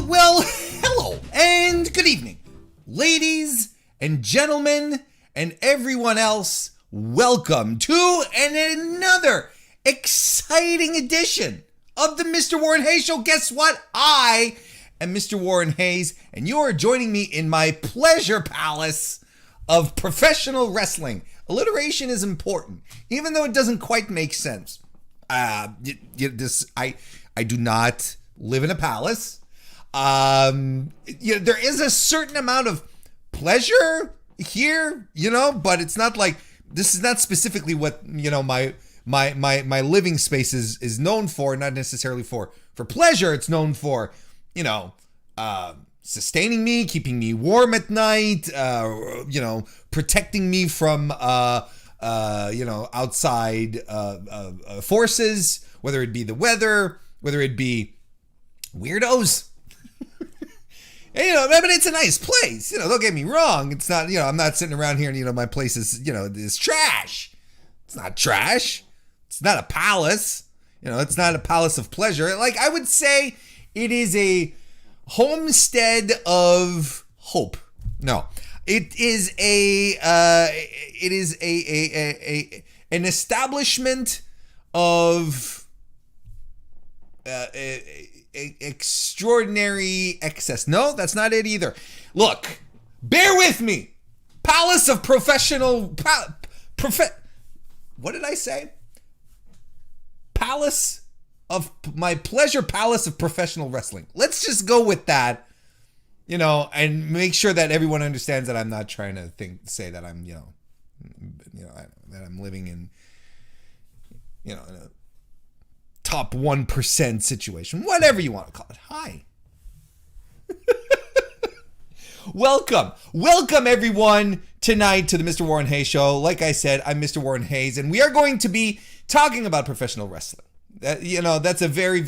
Well, hello and good evening, ladies and gentlemen and everyone else. Welcome to another exciting edition of the Mr. Warren Hayes Show. Guess what? I am Mr. Warren Hayes, and you are joining me in my pleasure palace of professional wrestling. Alliteration is important, even though it doesn't quite make sense. I do not live in a palace. There is a certain amount of pleasure here, but it's not like, this is not specifically what, my living space is known for, not necessarily for pleasure. It's known for, sustaining me, keeping me warm at night, protecting me from, outside forces, whether it be the weather, whether it be weirdos. And, but it's a nice place. Don't get me wrong. It's not, I'm not sitting around here and, my place is trash. It's not trash. It's not a palace. It's not a palace of pleasure. Like, I would say it is a homestead of hope. No, it is an establishment of extraordinary excess. No, that's not it either. Look, bear with me. Palace of professional what did I say? Palace of my pleasure palace of professional wrestling. Let's just go with that, and make sure that everyone understands that I'm not trying to say that I'm, that I'm living in, in a top 1% situation, whatever you want to call it. Hi. Welcome everyone tonight to the Mr. Warren Hayes Show. Like I said, I'm Mr. Warren Hayes, and we are going to be talking about professional wrestling. That's a very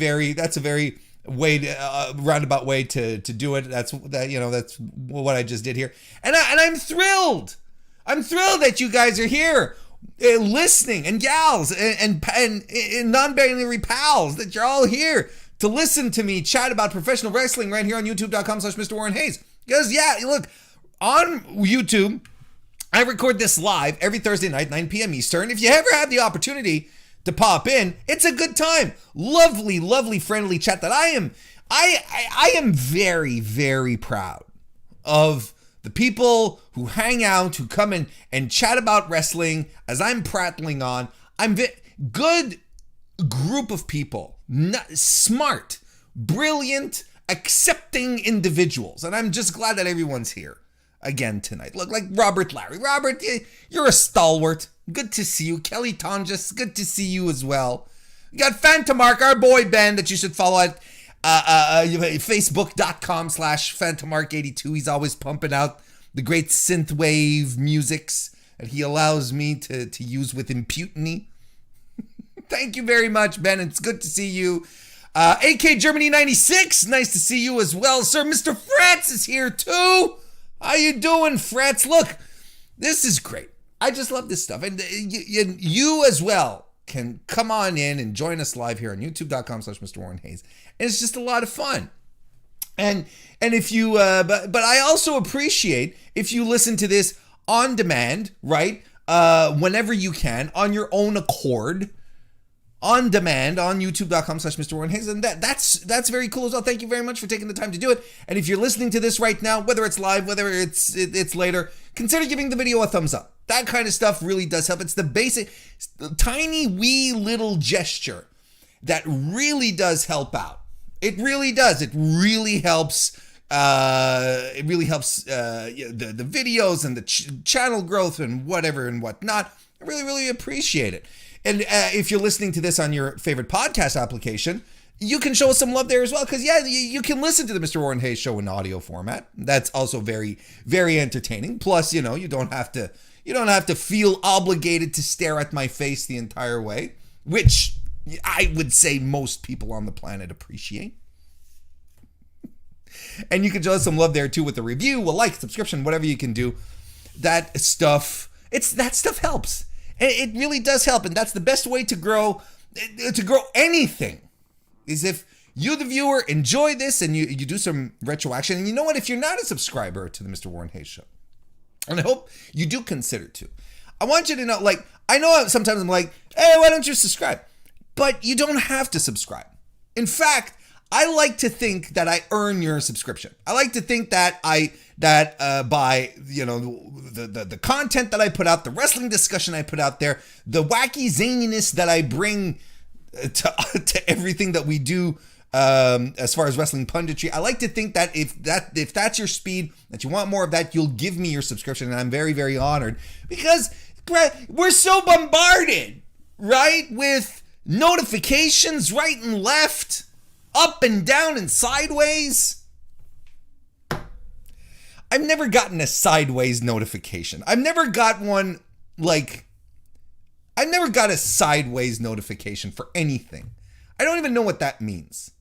roundabout way to do it. That's what I just did here, and I'm thrilled. I'm thrilled that you guys are here, listening, and gals, and non-binary pals, that you're all here to listen to me chat about professional wrestling right here on youtube.com/MrWarrenHayes. Because look, on YouTube, I record this live every Thursday night, 9 p.m. Eastern. If you ever have the opportunity to pop in, it's a good time. Lovely, friendly chat that I am very, very proud of the people who hang out, who come in and chat about wrestling as I'm prattling on. Good group of people, smart, brilliant, accepting individuals. And I'm just glad that everyone's here again tonight. Look, like Robert Larry. Robert, you're a stalwart. Good to see you. Kelly Tonjes, good to see you as well. We got Phantomark, our boy Ben, that you should follow at facebook.com/Phantomark82. He's always pumping out the great synthwave musics that he allows me to use with impunity. Thank you very much, Ben. It's good to see you. AK Germany 96, nice to see you as well, sir. Mr. Fretz is here too. How you doing, Fretz? Look, this is great. I just love this stuff. And you as well can come on in and join us live here on youtube.com/MrWarrenHayes. And it's just a lot of fun. And if you, but I also appreciate if you listen to this on demand, right? Whenever you can, on your own accord, on demand on youtube.com/MrWarrenHayes. And that's very cool as well. Thank you very much for taking the time to do it. And if you're listening to this right now, whether it's live, whether it's later, consider giving the video a thumbs up. That kind of stuff really does help. It's the basic, tiny, wee little gesture that really does help out. It really does. It really helps. The videos and the channel growth and whatever and whatnot. I really appreciate it. And if you're listening to this on your favorite podcast application, you can show us some love there as well. Because you can listen to the Mr. Warren Hayes Show in audio format. That's also very, very entertaining. Plus, you don't have to feel obligated to stare at my face the entire way, which I would say most people on the planet appreciate. And you can show us some love there too with a review, a like, subscription, whatever you can do. That stuff helps. It really does help, and that's the best way to grow anything, is if you, the viewer, enjoy this and you do some retroaction. And you know what? If you're not a subscriber to the Mr. Warren Hayes Show, and I hope you do consider to, I want you to know, like, I know sometimes I'm like, hey, why don't you subscribe? But you don't have to subscribe. In fact, I like to think that I earn your subscription. I like to think that by, you know, the content that I put out, the wrestling discussion I put out there, the wacky zaniness that I bring to everything that we do as far as wrestling punditry, I like to think that if that's your speed, that you want more of that, you'll give me your subscription, and I'm very, very honored, because we're so bombarded, right, with notifications right and left, up and down and sideways. I've never gotten a sideways notification. I've never got one, like, I've never got a sideways notification for anything. I don't even know what that means.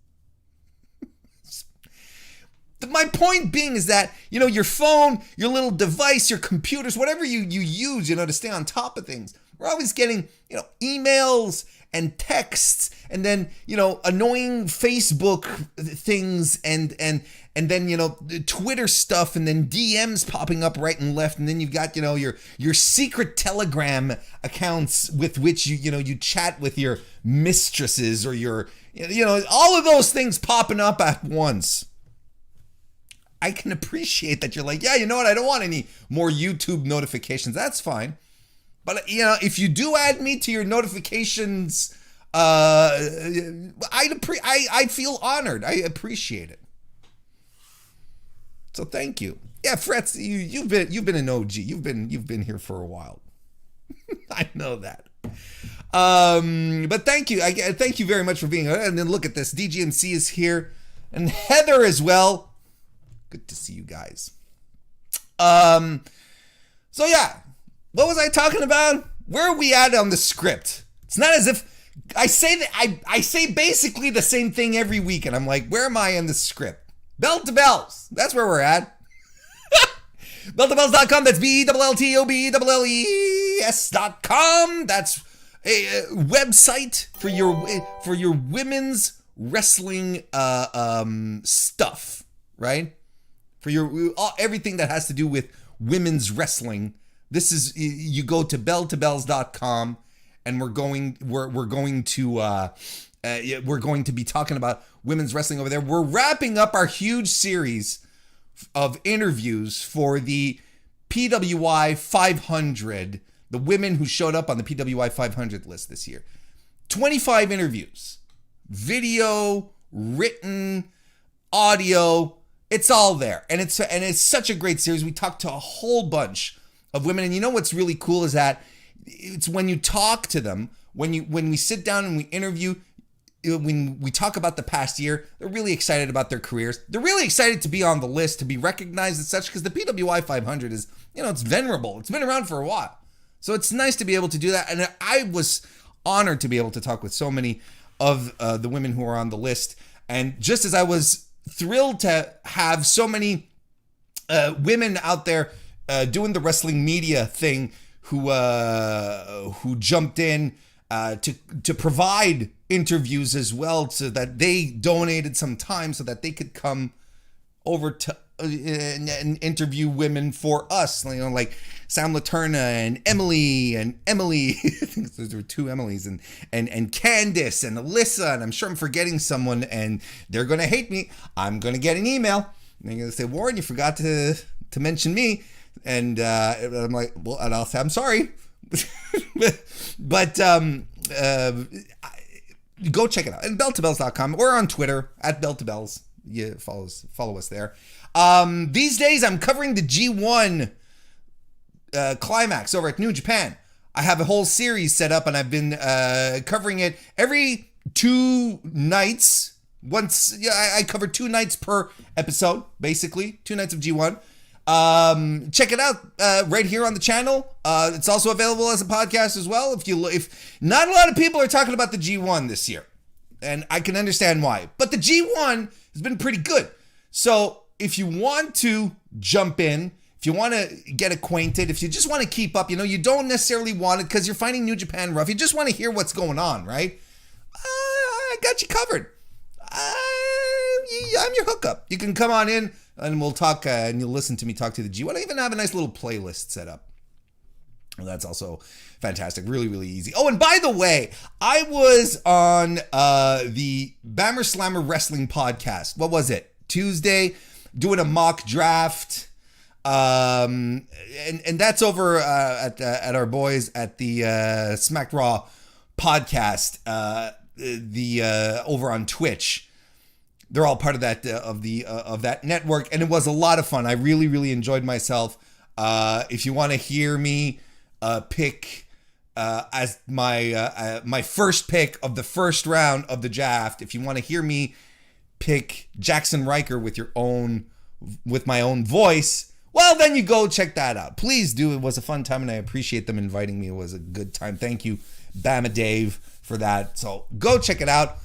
My point being is that, you know, your phone, your little device, your computers, whatever you use, you know, to stay on top of things, we're always getting, you know, emails and texts, and then, you know, annoying Facebook things, and then, you know, Twitter stuff, and then DMs popping up right and left, and then you've got, you know, your secret Telegram accounts with which you chat with your mistresses, or your, you know, all of those things popping up at once. I can appreciate that you're like, yeah, you know what, I don't want any more YouTube notifications. That's fine. But, you know, if you do add me to your notifications, I'd feel honored. I appreciate it. So thank you. Yeah, Fretz, you've been an OG. You've been here for a while. I know that. But thank you. Thank you very much for being here. And then look at this. DGMC is here, and Heather as well. Good to see you guys. So yeah. What was I talking about? Where are we at on the script? It's not as if I say that I say basically the same thing every week, and I'm like, where am I in the script? Bell to Bells. That's where we're at. BellToBells.com. That's BellToBells.com. That's a website for your women's wrestling stuff, right? For your everything that has to do with women's wrestling. This is, you go to BellToBells.com, and we're going to be talking about women's wrestling over there. We're wrapping up our huge series of interviews for the PWI 500, the women who showed up on the PWI 500 list this year. 25 interviews, video, written, audio, it's all there. And it's such a great series. We talked to a whole bunch of women, and you know what's really cool is that it's when you talk to them, when we sit down and we interview, when we talk about the past year, they're really excited about their careers. They're really excited to be on the list, to be recognized as such, because the PWI 500 is, you know, it's venerable. It's been around for a while. So it's nice to be able to do that. And I was honored to be able to talk with so many of the women who are on the list. And just as I was thrilled to have so many women out there doing the wrestling media thing, who jumped in to provide interviews as well, so that they donated some time so that they could come over to and interview women for us, you know, like Sam Laterna and Emily. I think there were two Emilys, and Candace and Alyssa, and I'm sure I'm forgetting someone, and they're gonna hate me. I'm gonna get an email, and they're gonna say, Warren, you forgot to mention me. And I'm like, well, and I'll say, I'm sorry. but go check it out. And BellToBells.com. We're on Twitter, @BellToBells. You follow us there. These days, I'm covering the G1 climax over at New Japan. I have a whole series set up, and I've been covering it every 2 nights. I cover 2 nights per episode, basically 2 nights of G1. Check it out right here on the channel. It's also available as a podcast as well. If not a lot of people are talking about the G1 this year, and I can understand why, but the G1 has been pretty good. So if you want to jump in, if you want to get acquainted, if you just want to keep up, you know, you don't necessarily want it because you're finding New Japan rough. You just want to hear what's going on, right? I got you covered. I'm your hookup. You can come on in and we'll talk and you'll listen to me talk to the G1. I even have a nice little playlist set up. And that's also fantastic. Really, really easy. Oh, and by the way, I was on the Bammer Slammer Wrestling podcast. What was it? Tuesday, doing a mock draft. And that's over at our boys at the Smack Raw podcast, over on Twitch. They're all part of that of that network, and it was a lot of fun. I really, really enjoyed myself. If you want to hear me pick as my first pick of the first round of the draft, if you want to hear me pick Jackson Riker with my own voice, well, then you go check that out. Please do. It was a fun time, and I appreciate them inviting me. It was a good time. Thank you, Bama Dave, for that. So go check it out.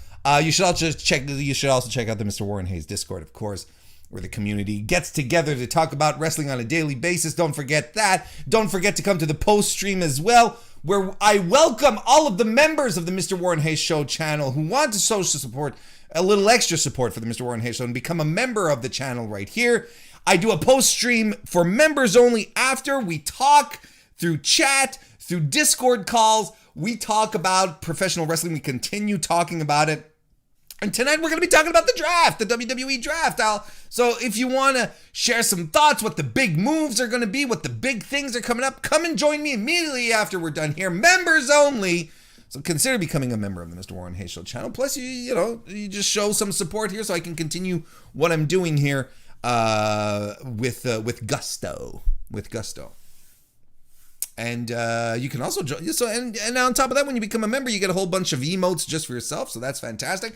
You should also check out the Mr. Warren Hayes Discord, of course, where the community gets together to talk about wrestling on a daily basis. Don't forget that. Don't forget to come to the post stream as well, where I welcome all of the members of the Mr. Warren Hayes Show channel who want to social support, a little extra support for the Mr. Warren Hayes Show, and become a member of the channel right here. I do a post stream for members only after. We talk through chat, through Discord calls. We talk about professional wrestling. We continue talking about it. And tonight we're going to be talking about the draft, the WWE Draft. So if you want to share some thoughts, what the big moves are going to be, what the big things are coming up, come and join me immediately after we're done here. Members only. So consider becoming a member of the Mr. Warren Hayes Show channel. Plus, you just show some support here so I can continue what I'm doing here with gusto. With gusto. And you can also join. So and on top of that, when you become a member, you get a whole bunch of emotes just for yourself. So that's fantastic.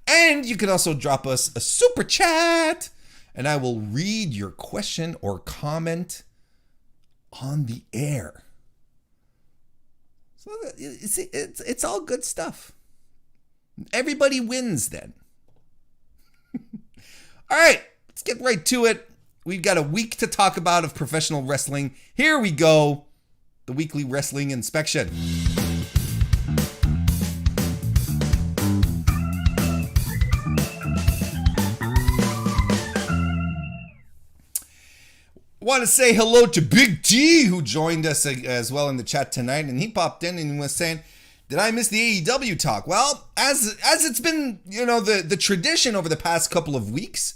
And you can also drop us a super chat, and I will read your question or comment on the air. So it's all good stuff. Everybody wins then. All right, let's get right to it. We've got a week to talk about of professional wrestling. Here we go. The weekly wrestling inspection. Want to say hello to Big T, who joined us as well in the chat tonight, and he popped in and was saying, did I miss the AEW talk? Well, as it's been, the tradition over the past couple of weeks,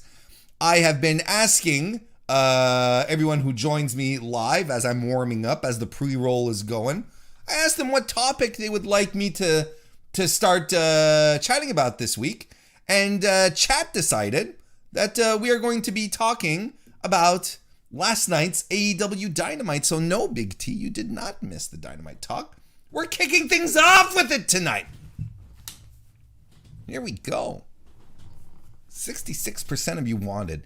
I have been asking everyone who joins me live as I'm warming up, as the pre-roll is going, I asked them what topic they would like me to start chatting about this week, and chat decided that we are going to be talking about last night's AEW Dynamite. So no, Big T, you did not miss the Dynamite talk. We're kicking things off with it tonight. Here we go. 66% of you wanted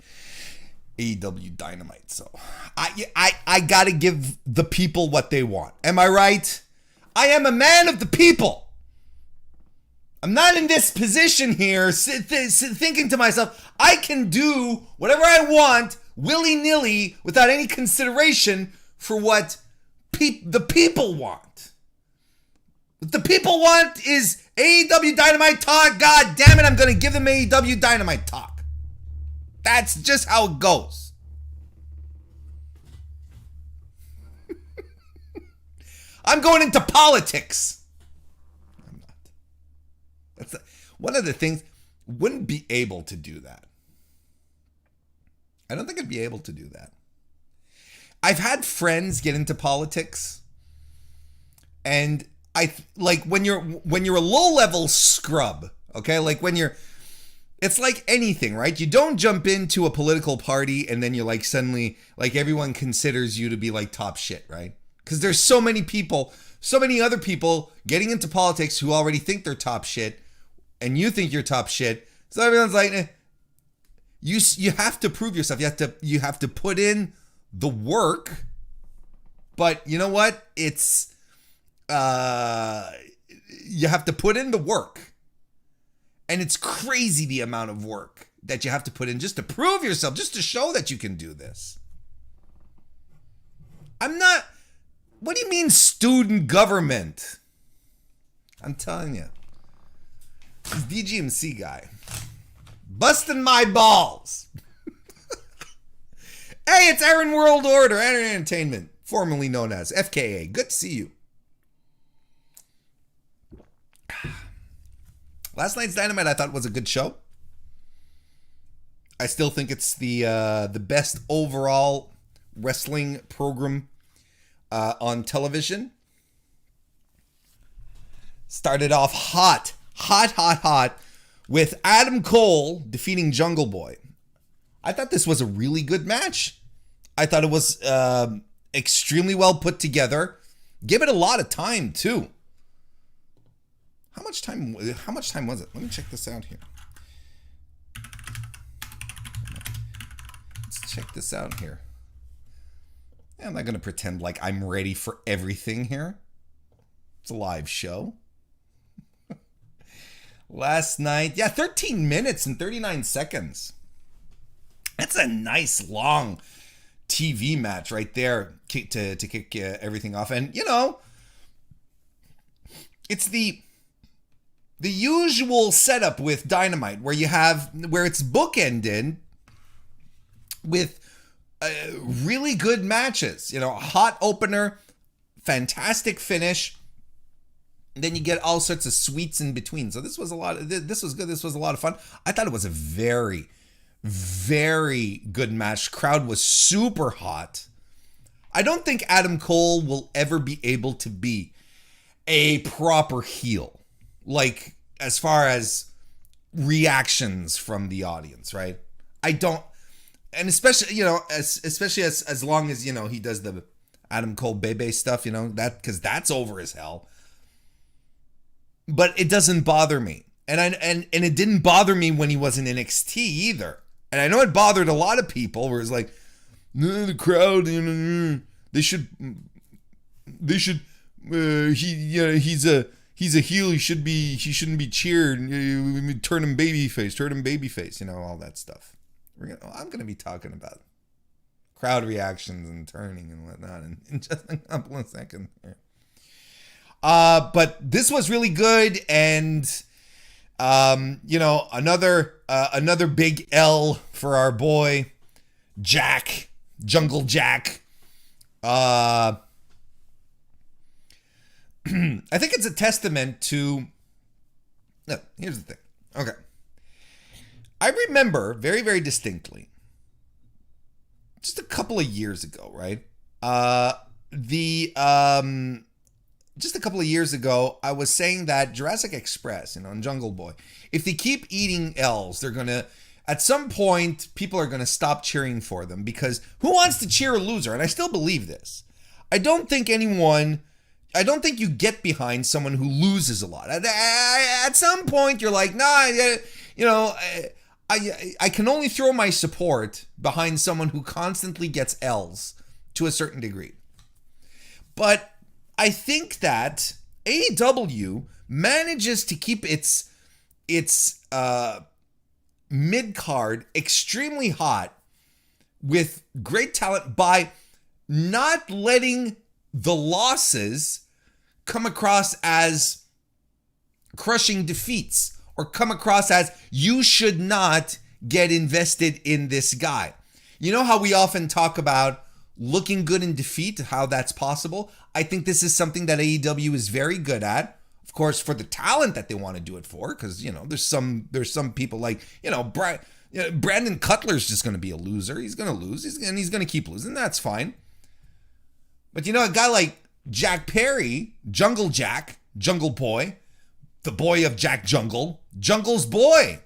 AEW Dynamite. So I got to give the people what they want. Am I right? I am a man of the people. I'm not in this position here thinking to myself, I can do whatever I want willy-nilly without any consideration for what the people want. What the people want is AEW Dynamite talk. God damn it, I'm going to give them AEW Dynamite talk. That's just how it goes. I'm going into politics. I'm not. That's one of the things. Wouldn't be able to do that. I don't think I'd be able to do that. I've had friends get into politics, and when you're a low-level scrub, okay? It's like anything, right? You don't jump into a political party and then you're like suddenly, like everyone considers you to be like top shit, right? Because there's so many other people getting into politics who already think they're top shit, and you think you're top shit. So everyone's like, eh. You have to prove yourself. You have to put in the work. But you know what? It's you have to put in the work. And it's crazy the amount of work that you have to put in just to prove yourself, just to show that you can do this. What do you mean student government? I'm telling you. This DGMC guy, Busting my balls. Hey, it's Aaron World Order, Aaron Entertainment, formerly known as FKA. Good to see you. Last night's Dynamite I thought was a good show. I still think it's the best overall wrestling program on television. Started off hot with Adam Cole defeating Jungle Boy. I thought this was a really good match. I thought it was extremely well put together. Give it a lot of time too. How much time was it? Let me check this out here. Let's check this out here. Yeah, I'm not going to pretend like I'm ready for everything here. It's a live show. Last night, 13 minutes and 39 seconds. That's a nice long TV match right there to kick everything off. And, you know, it's the usual setup with Dynamite where it's bookended with really good matches. You know, a hot opener, fantastic finish. Then you get all sorts of sweets in between. So this was good. This was a lot of fun. I thought it was a very, very good match. Crowd was super hot. I don't think Adam Cole will ever be able to be a proper heel. Like, as far as reactions from the audience, right? I don't, and especially, you know, as long as, you know, he does the Adam Cole Bebe stuff, you know, that, because that's over as hell. But it doesn't bother me. And it didn't bother me when he was in NXT either. And I know it bothered a lot of people where it's like, no, the crowd, you know, he's a heel. He shouldn't be cheered. Turn him babyface. You know, all that stuff. I'm gonna be talking about crowd reactions and turning and whatnot in just a couple of seconds here. But this was really good, and you know, another big L for our boy Jack, Jungle Jack. I think it's a testament to. No, here's the thing. Okay, I remember very, very distinctly, just a couple of years ago, right? Just a couple of years ago, I was saying that Jurassic Express, you know, and Jungle Boy, if they keep eating L's, they're going to, at some point, people are going to stop cheering for them, because who wants to cheer a loser? And I still believe this. I don't think you get behind someone who loses a lot. At some point, you're like, nah, you know, I can only throw my support behind someone who constantly gets L's to a certain degree. But I think that AEW manages to keep its mid-card extremely hot with great talent by not letting the losses come across as crushing defeats or come across as you should not get invested in this guy. You know how we often talk about looking good in defeat, how that's possible? I think this is something that AEW is very good at. Of course, for the talent that they want to do it for, because, you know, there's some people like, you know, Brandon Cutler's just going to be a loser. He's going to lose, and he's going to keep losing. That's fine. But, you know, a guy like Jack Perry, Jungle Jack, Jungle Boy, the boy of Jack Jungle, Jungle's boy.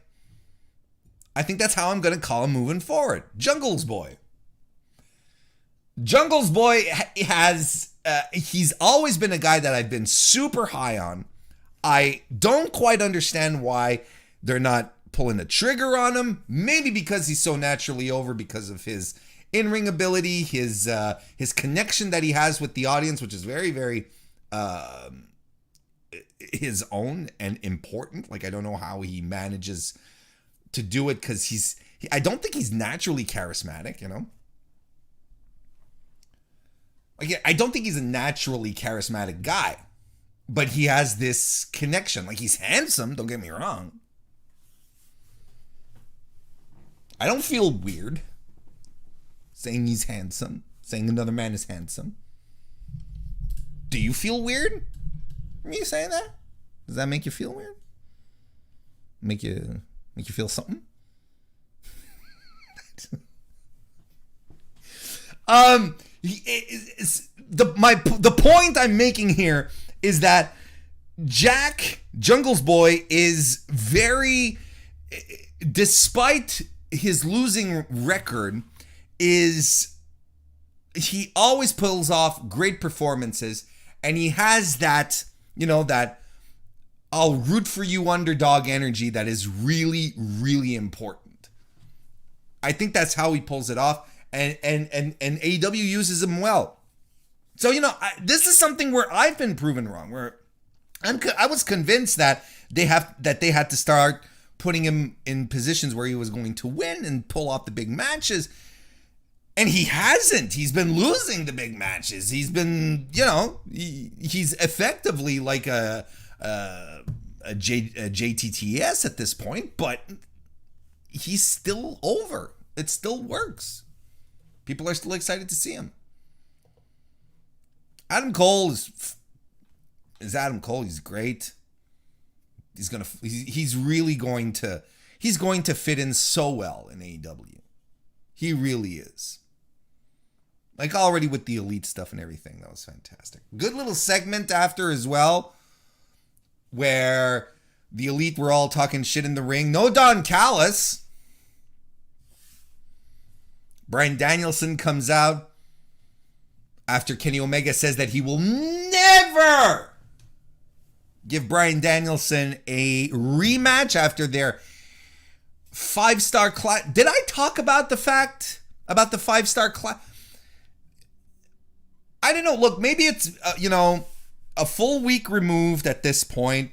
I think that's how I'm going to call him moving forward. Jungle's boy. Jungle's boy has, he's always been a guy that I've been super high on. I don't quite understand why they're not pulling the trigger on him. Maybe because he's so naturally over because of his in-ring ability, his connection that he has with the audience, which is very, very his own and important. Like, I don't know how he manages to do it, because I don't think he's naturally charismatic, you know? Like, I don't think he's a naturally charismatic guy, but he has this connection. Like, he's handsome, don't get me wrong. I don't feel weird saying he's handsome, saying another man is handsome. Do you feel weird? Me saying that? Does that make you feel weird? Make you feel something? The point I'm making here is that Jack Jungle's Boy is very, despite his losing record, he always pulls off great performances, and he has that, that I'll root for you underdog energy that is really, really important. I think that's how he pulls it off, and AEW uses him well. So, this is something where I've been proven wrong, where I was convinced that they had to start putting him in positions where he was going to win and pull off the big matches. And he hasn't. He's been losing the big matches. He's been, he's effectively like a JTTS at this point, but he's still over. It still works. People are still excited to see him. Adam Cole is Adam Cole. He's great. He's really going to fit in so well in AEW. He really is. Like already with the elite stuff and everything. That was fantastic. Good little segment after as well, where the elite were all talking shit in the ring. No Don Callis. Bryan Danielson comes out after Kenny Omega says that he will never give Bryan Danielson a rematch after their 5-star class. Did I talk about the fact about the 5-star class? I don't know. Look, maybe it's, a full week removed at this point.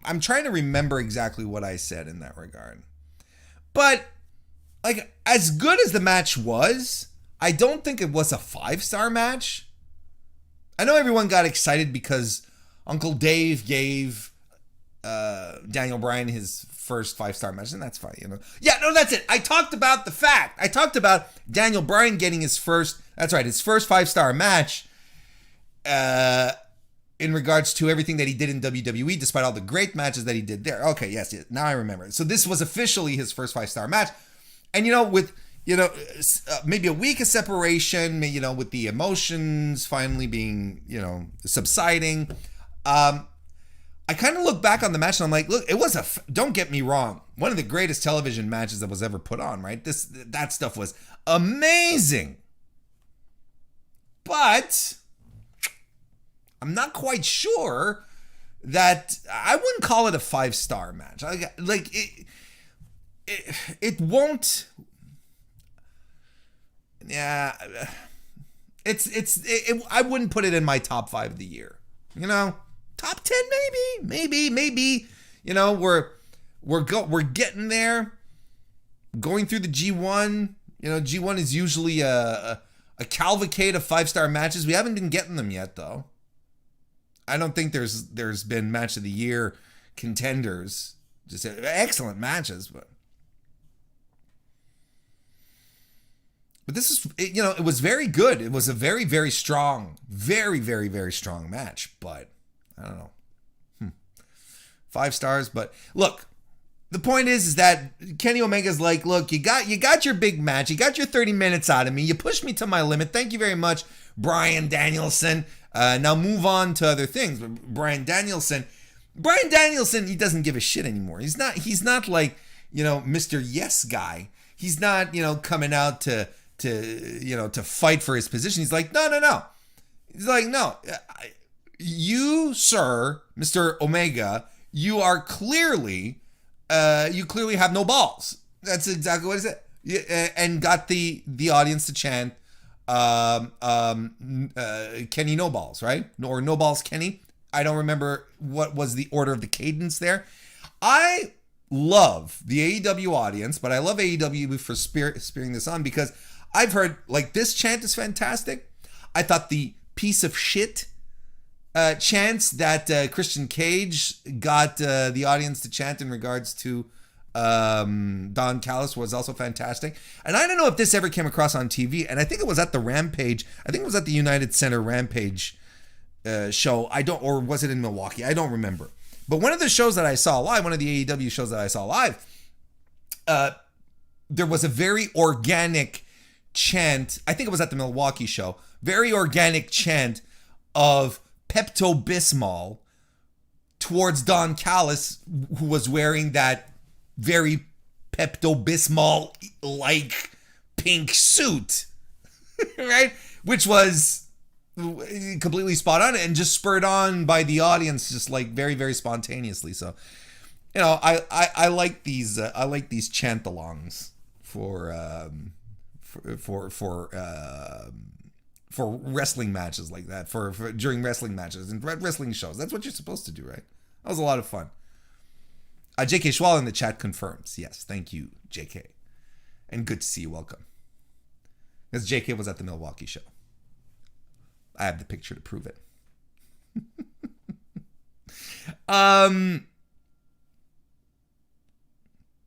I'm trying to remember exactly what I said in that regard. But, like, as good as the match was, I don't think it was a 5-star match. I know everyone got excited because Uncle Dave gave Daniel Bryan his first 5-star match, and that's fine, Yeah, no, that's it. I talked about the fact. I talked about Daniel Bryan getting his first 5-star match in regards to everything that he did in WWE, despite all the great matches that he did there. Okay, yes, now I remember. So this was officially his first 5-star match. And, with, maybe a week of separation, with the emotions finally being, subsiding, I kind of look back on the match and I'm like, look, it was don't get me wrong, one of the greatest television matches that was ever put on, right? That stuff was amazing. But I'm not quite sure that I wouldn't call it a 5-star match. Like it won't. Yeah, I wouldn't put it in my top 5 of the year. Top 10 maybe. We're getting there. Going through the G1. G1 is usually a cavalcade of 5-star matches. We haven't been getting them yet, though. I don't think there's been match of the year contenders. Just excellent matches, but this is, it was very good. It was a very, very strong, very, very, very strong match, but I don't know. 5 stars, but look, the point is that Kenny Omega's like, look, you got your big match. You got your 30 minutes out of me. You pushed me to my limit. Thank you very much, Bryan Danielson. Now move on to other things. Bryan Danielson, he doesn't give a shit anymore. He's not like, Mr. Yes guy. He's not, coming out to fight for his position. He's like, no. He's like, no, you, sir, Mr. Omega, you are clearly, you clearly have no balls. That's exactly what he said. And got the audience to chant, Kenny no balls, right? Or no balls Kenny. I don't remember what was the order of the cadence there. I love the AEW audience, but I love AEW for spearing this on because I've heard, like, this chant is fantastic. I thought the piece of shit chants that Christian Cage got the audience to chant in regards to Don Callis was also fantastic. And I don't know if this ever came across on TV, and I think it was at the Rampage. I think it was at the United Center Rampage show. Or was it in Milwaukee? I don't remember. But one of the shows that I saw live, one of the AEW shows that I saw live, there was a very organic chant. I think it was at the Milwaukee show. Very organic chant of Pepto-Bismol towards Don Callis, who was wearing that very Pepto-Bismol-like pink suit, right? Which was completely spot on and just spurred on by the audience, just like very, very spontaneously. So, you know, I like these chant-alongs for wrestling matches like that, for during wrestling matches and wrestling shows. That's what you're supposed to do, right? That was a lot of fun. JK Schwal in the chat confirms. Yes, thank you, JK. And good to see you. Welcome. Because JK was at the Milwaukee show. I have the picture to prove it.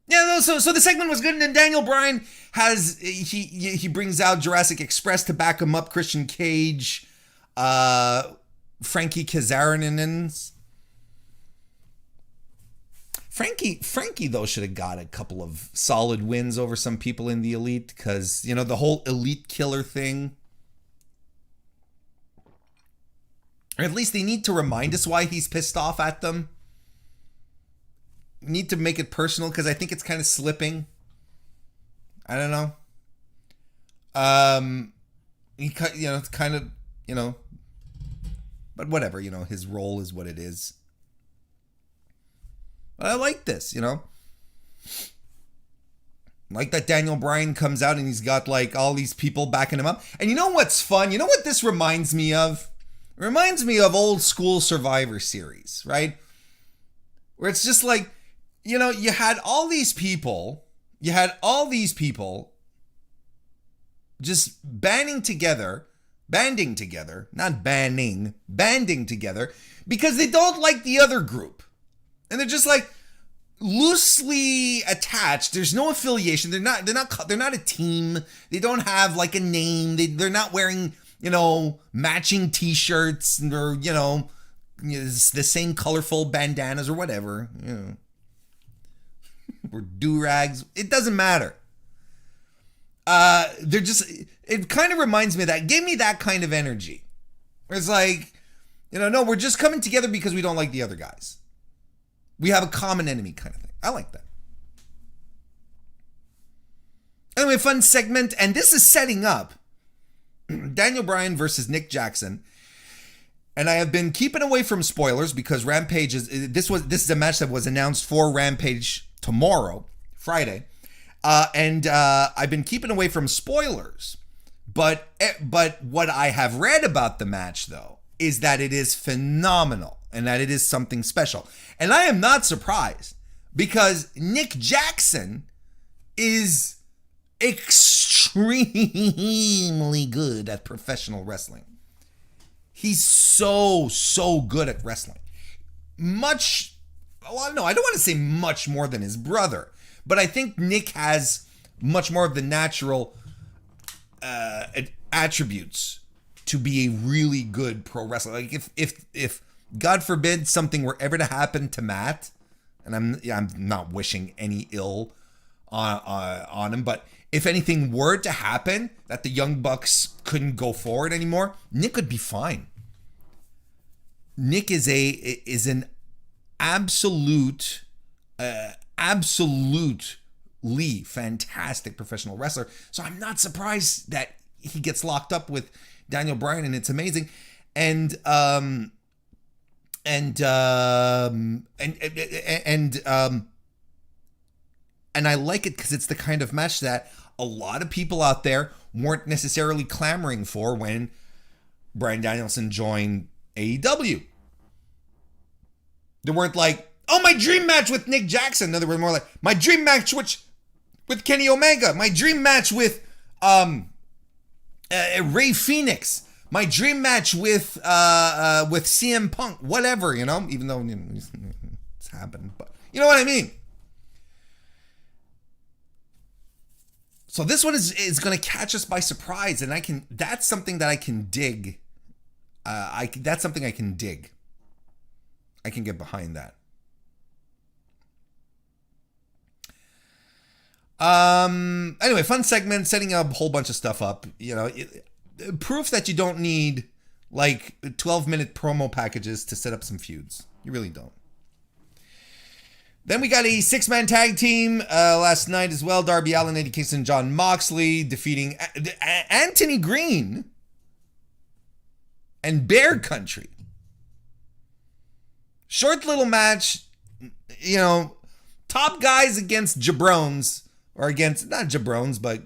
Yeah, so the segment was good, and then Daniel Bryan has he brings out Jurassic Express to back him up. Christian Cage, Frankie Kazarinen's. Frankie though should have got a couple of solid wins over some people in the Elite, because you know the whole Elite killer thing. Or at least they need to remind us why he's pissed off at them. Need to make it personal, because I think it's kind of slipping. I don't know. It's kind of, but whatever, his role is what it is. But I like this, like that Daniel Bryan comes out and he's got like all these people backing him up. And you know what's fun? You know what this reminds me of? It reminds me of old school Survivor Series, right? Where it's just like, you had all these people just banding together, because they don't like the other group. And they're just like loosely attached. There's no affiliation. They're not a team. They don't have like a name. They're not wearing, matching t-shirts or, the same colorful bandanas or whatever, or do-rags. It doesn't matter. It kind of reminds me of that. Give me that kind of energy. Where it's like, no, we're just coming together because we don't like the other guys. We have a common enemy kind of thing. I like that. Anyway, fun segment. And this is setting up Daniel Bryan versus Nick Jackson. And I have been keeping away from spoilers because Rampage this is a match that was announced for Rampage tomorrow, Friday. And I've been keeping away from spoilers. But what I have read about the match, though, is that it is phenomenal and that it is something special. And I am not surprised, because Nick Jackson is extremely good at professional wrestling. He's so good at wrestling. I don't want to say much more than his brother, but I think Nick has much more of the natural attributes to be a really good pro wrestler. Like if God forbid something were ever to happen to Matt, and I'm not wishing any ill on him, but if anything were to happen that the Young Bucks couldn't go forward anymore, Nick would be fine. Nick is an absolutely fantastic professional wrestler. So I'm not surprised that he gets locked up with Daniel Bryan, and it's amazing. And I like it because it's the kind of match that a lot of people out there weren't necessarily clamoring for when Bryan Danielson joined AEW. They weren't like, oh, my dream match with Nick Jackson. No, they were more like, my dream match with Kenny Omega. My dream match with Ray Phoenix. My dream match with CM Punk. Whatever, even though it's happened. But you know what I mean? So this one is going to catch us by surprise, and that's something that I can dig. That's something I can dig. I can get behind that. Anyway, fun segment, setting a whole bunch of stuff up. Proof that you don't need like 12-minute promo packages to set up some feuds. You really don't. Then we got a 6-man tag team last night as well. Darby Allin, Eddie Kingston, Jon Moxley defeating Anthony Green and Bear Country. Short little match, top guys against jabrones, or against, not jabrones, but,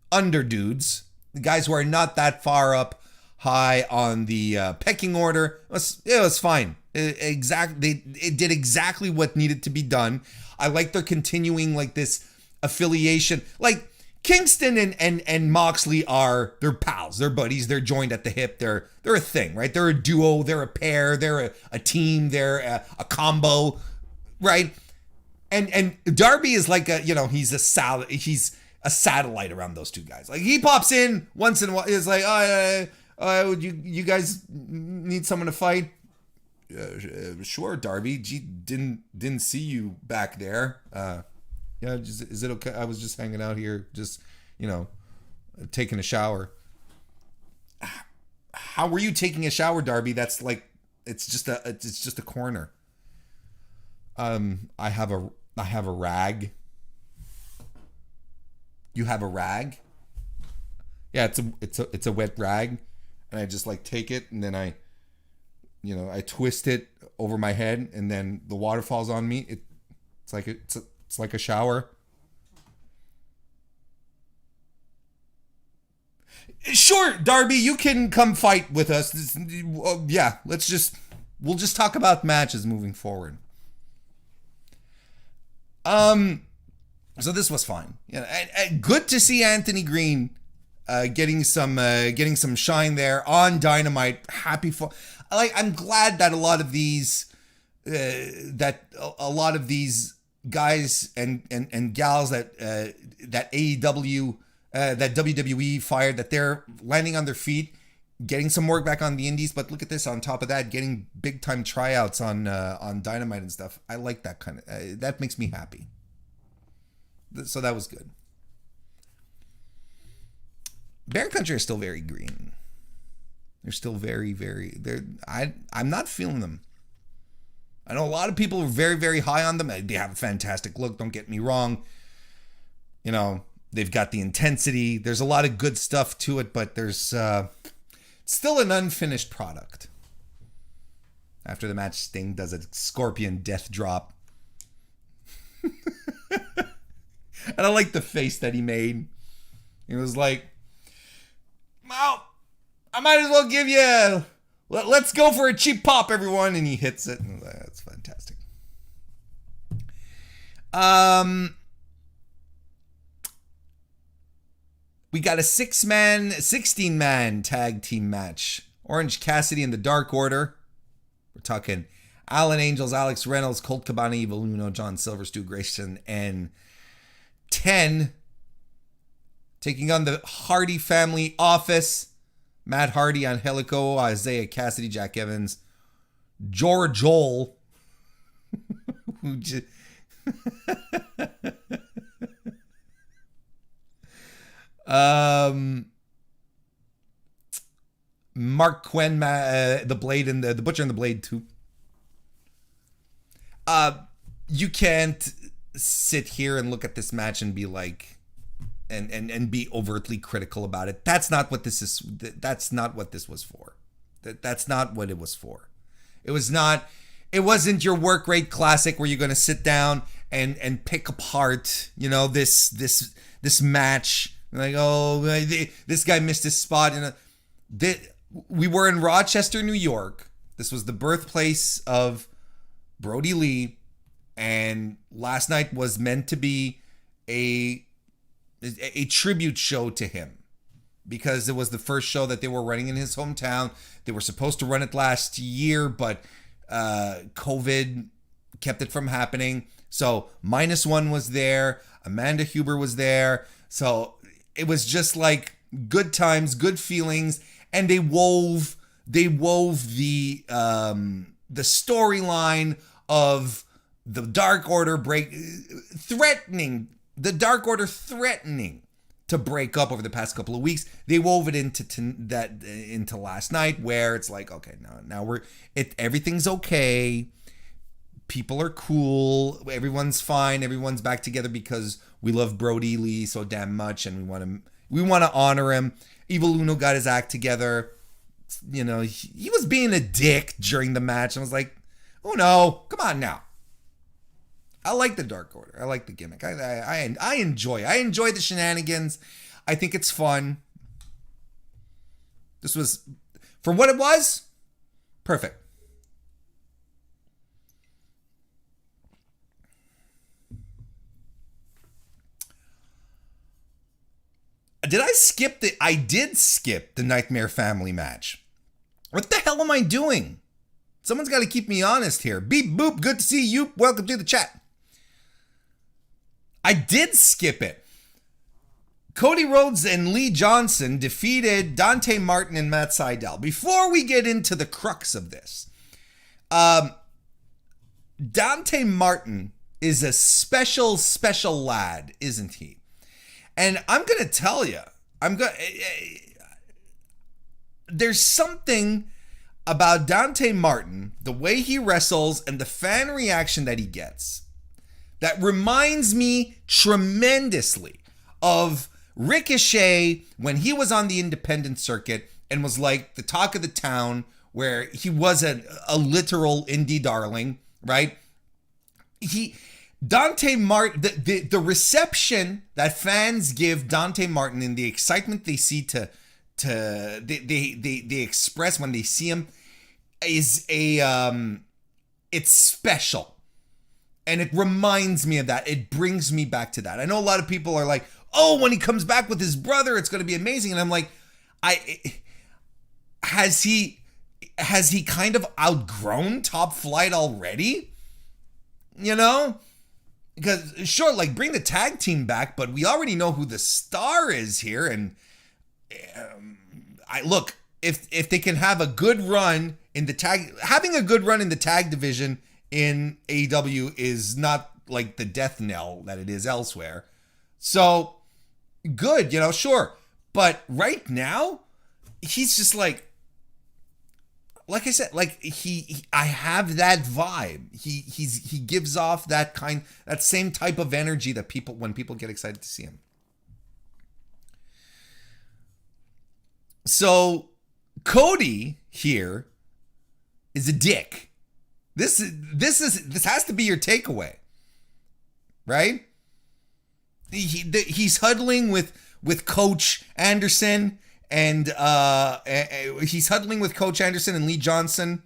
under dudes. The guys who are not that far up high on the pecking order. It was fine. It did exactly what needed to be done. I like they're continuing like this affiliation. Like Kingston and Moxley they're pals, they're buddies, they're joined at the hip, they're a thing, right? They're a duo, they're a pair, they're a team, they're a combo, right? And Darby is like he's a satellite around those two guys. Like he pops in once in a while, is like, would you guys need someone to fight? Sure, Darby. Gee, didn't see you back there. Is it okay? I was just hanging out here, just taking a shower. How were you taking a shower, Darby? That's like it's just a corner. I have a rag. You have a rag? Yeah, it's a wet rag, and I just like take it and then I twist it over my head and then the water falls on me. It's like a shower. Sure, Darby, you can come fight with us. We'll just talk about matches moving forward. So this was fine. Good to see Anthony Green getting some shine there on Dynamite. Happy for I'm glad that a lot of these guys and gals that AEW that WWE fired, that they're landing on their feet, getting some work back on the indies. But look at this, on top of that, getting big time tryouts on Dynamite and stuff. I like that kind of that makes me happy. So that was good. Bear Country are still very green. They're still very, very. I'm not feeling them. I know a lot of people are very, very high on them. They have a fantastic look. Don't get me wrong. They've got the intensity. There's a lot of good stuff to it, but there's still an unfinished product. After the match, Sting does a scorpion death drop. And I like the face that he made. He was like, well, I might as well give you let's go for a cheap pop, everyone. And he hits it. And that's fantastic. We got a 16-man tag team match. Orange Cassidy and the Dark Order. We're talking Alan Angels, Alex Reynolds, Colt Cabana, Evil Uno, John Silver, Stu Grayson, and 10. Taking on the Hardy Family Office. Matt Hardy, Angelico, Isaiah Cassidy, Jack Evans, Joel. Mark Quinn, the Blade and the Butcher and the Blade too. You can't sit here and look at this match and be like, and be overtly critical about it. That's not what this is. That's not what this was for. That's not what it was for. It was not. It wasn't your work rate classic where you're going to sit down and pick apart, this match. Like, oh, this guy missed his spot. We were in Rochester, New York. This was the birthplace of Brody Lee, and last night was meant to be a tribute show to him, because it was the first show that they were running in his hometown. They were supposed to run it last year, but COVID kept it from happening. So -1 was there. Amanda Huber was there. So it was just like good times, good feelings, and they wove the storyline of the Dark Order threatening to break up over the past couple of weeks. They wove it into last night, where it's like, okay, now everything's okay. People are cool. Everyone's fine. Everyone's back together because we love Brody Lee so damn much, and we want to honor him. Evil Uno got his act together. You know, he was being a dick during the match. I was like, oh no, come on now. I like the Dark Order. I like the gimmick. I enjoy the shenanigans. I think it's fun. This was, for what it was, perfect. I did skip the Nightmare Family match. What the hell am I doing? Someone's got to keep me honest here. Beep boop, good to see you. Welcome to the chat. I did skip it. Cody Rhodes and Lee Johnson defeated Dante Martin and Matt Sydal. Before we get into the crux of this, Dante Martin is a special lad, isn't he? And I'm going to tell you, there's something about Dante Martin, the way he wrestles and the fan reaction that he gets, that reminds me tremendously of Ricochet when he was on the independent circuit and was like the talk of the town, where he was a literal indie darling, right? Dante Martin, the reception that fans give Dante Martin and the excitement they see they express when they see him is it's special. And it reminds me of that. It brings me back to that. I know a lot of people are like, oh, when he comes back with his brother, it's going to be amazing. And I'm like, has he kind of outgrown Top Flight already? You know? Because sure, like, bring the tag team back, but we already know who the star is here. And if they can have a good run in the tag, having a good run in the tag division in AEW is not like the death knell that it is elsewhere. So good, you know, sure. But right now, he's just like I said, like I have that vibe. He gives off that same type of energy that when people get excited to see him. So Cody here is a dick. This has to be your takeaway, right? He's huddling with Coach Anderson and he's huddling with Coach Anderson and Lee Johnson,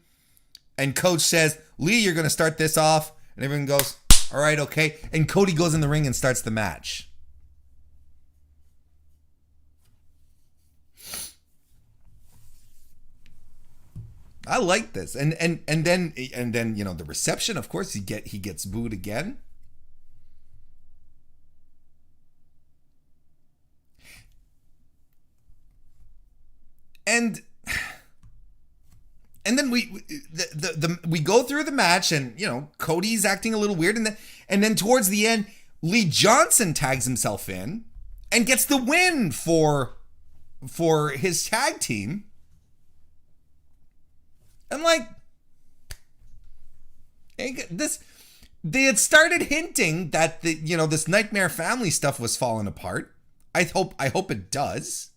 and Coach says, "Lee, you're going to start this off," and everyone goes, "All right, okay." And Cody goes in the ring and starts the match. I like this, and then you know, the reception. Of course, he gets booed again. And then we go through the match, and you know, Cody's acting a little weird, and then towards the end, Lee Johnson tags himself in and gets the win for his tag team. I'm like, they had started hinting that this Nightmare Family stuff was falling apart. I hope it does.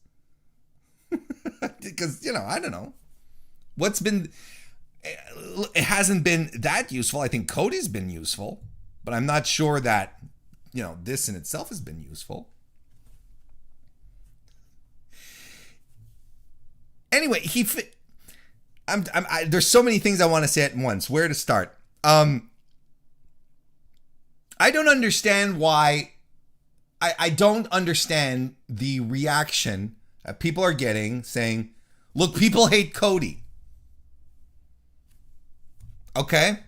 Because, you know, I don't know. It hasn't been that useful. I think Cody's been useful, but I'm not sure that, you know, this in itself has been useful. Anyway, there's so many things I want to say at once. Where to start? I don't understand why. I don't understand the reaction that people are getting, saying, "Look, people hate Cody." Okay,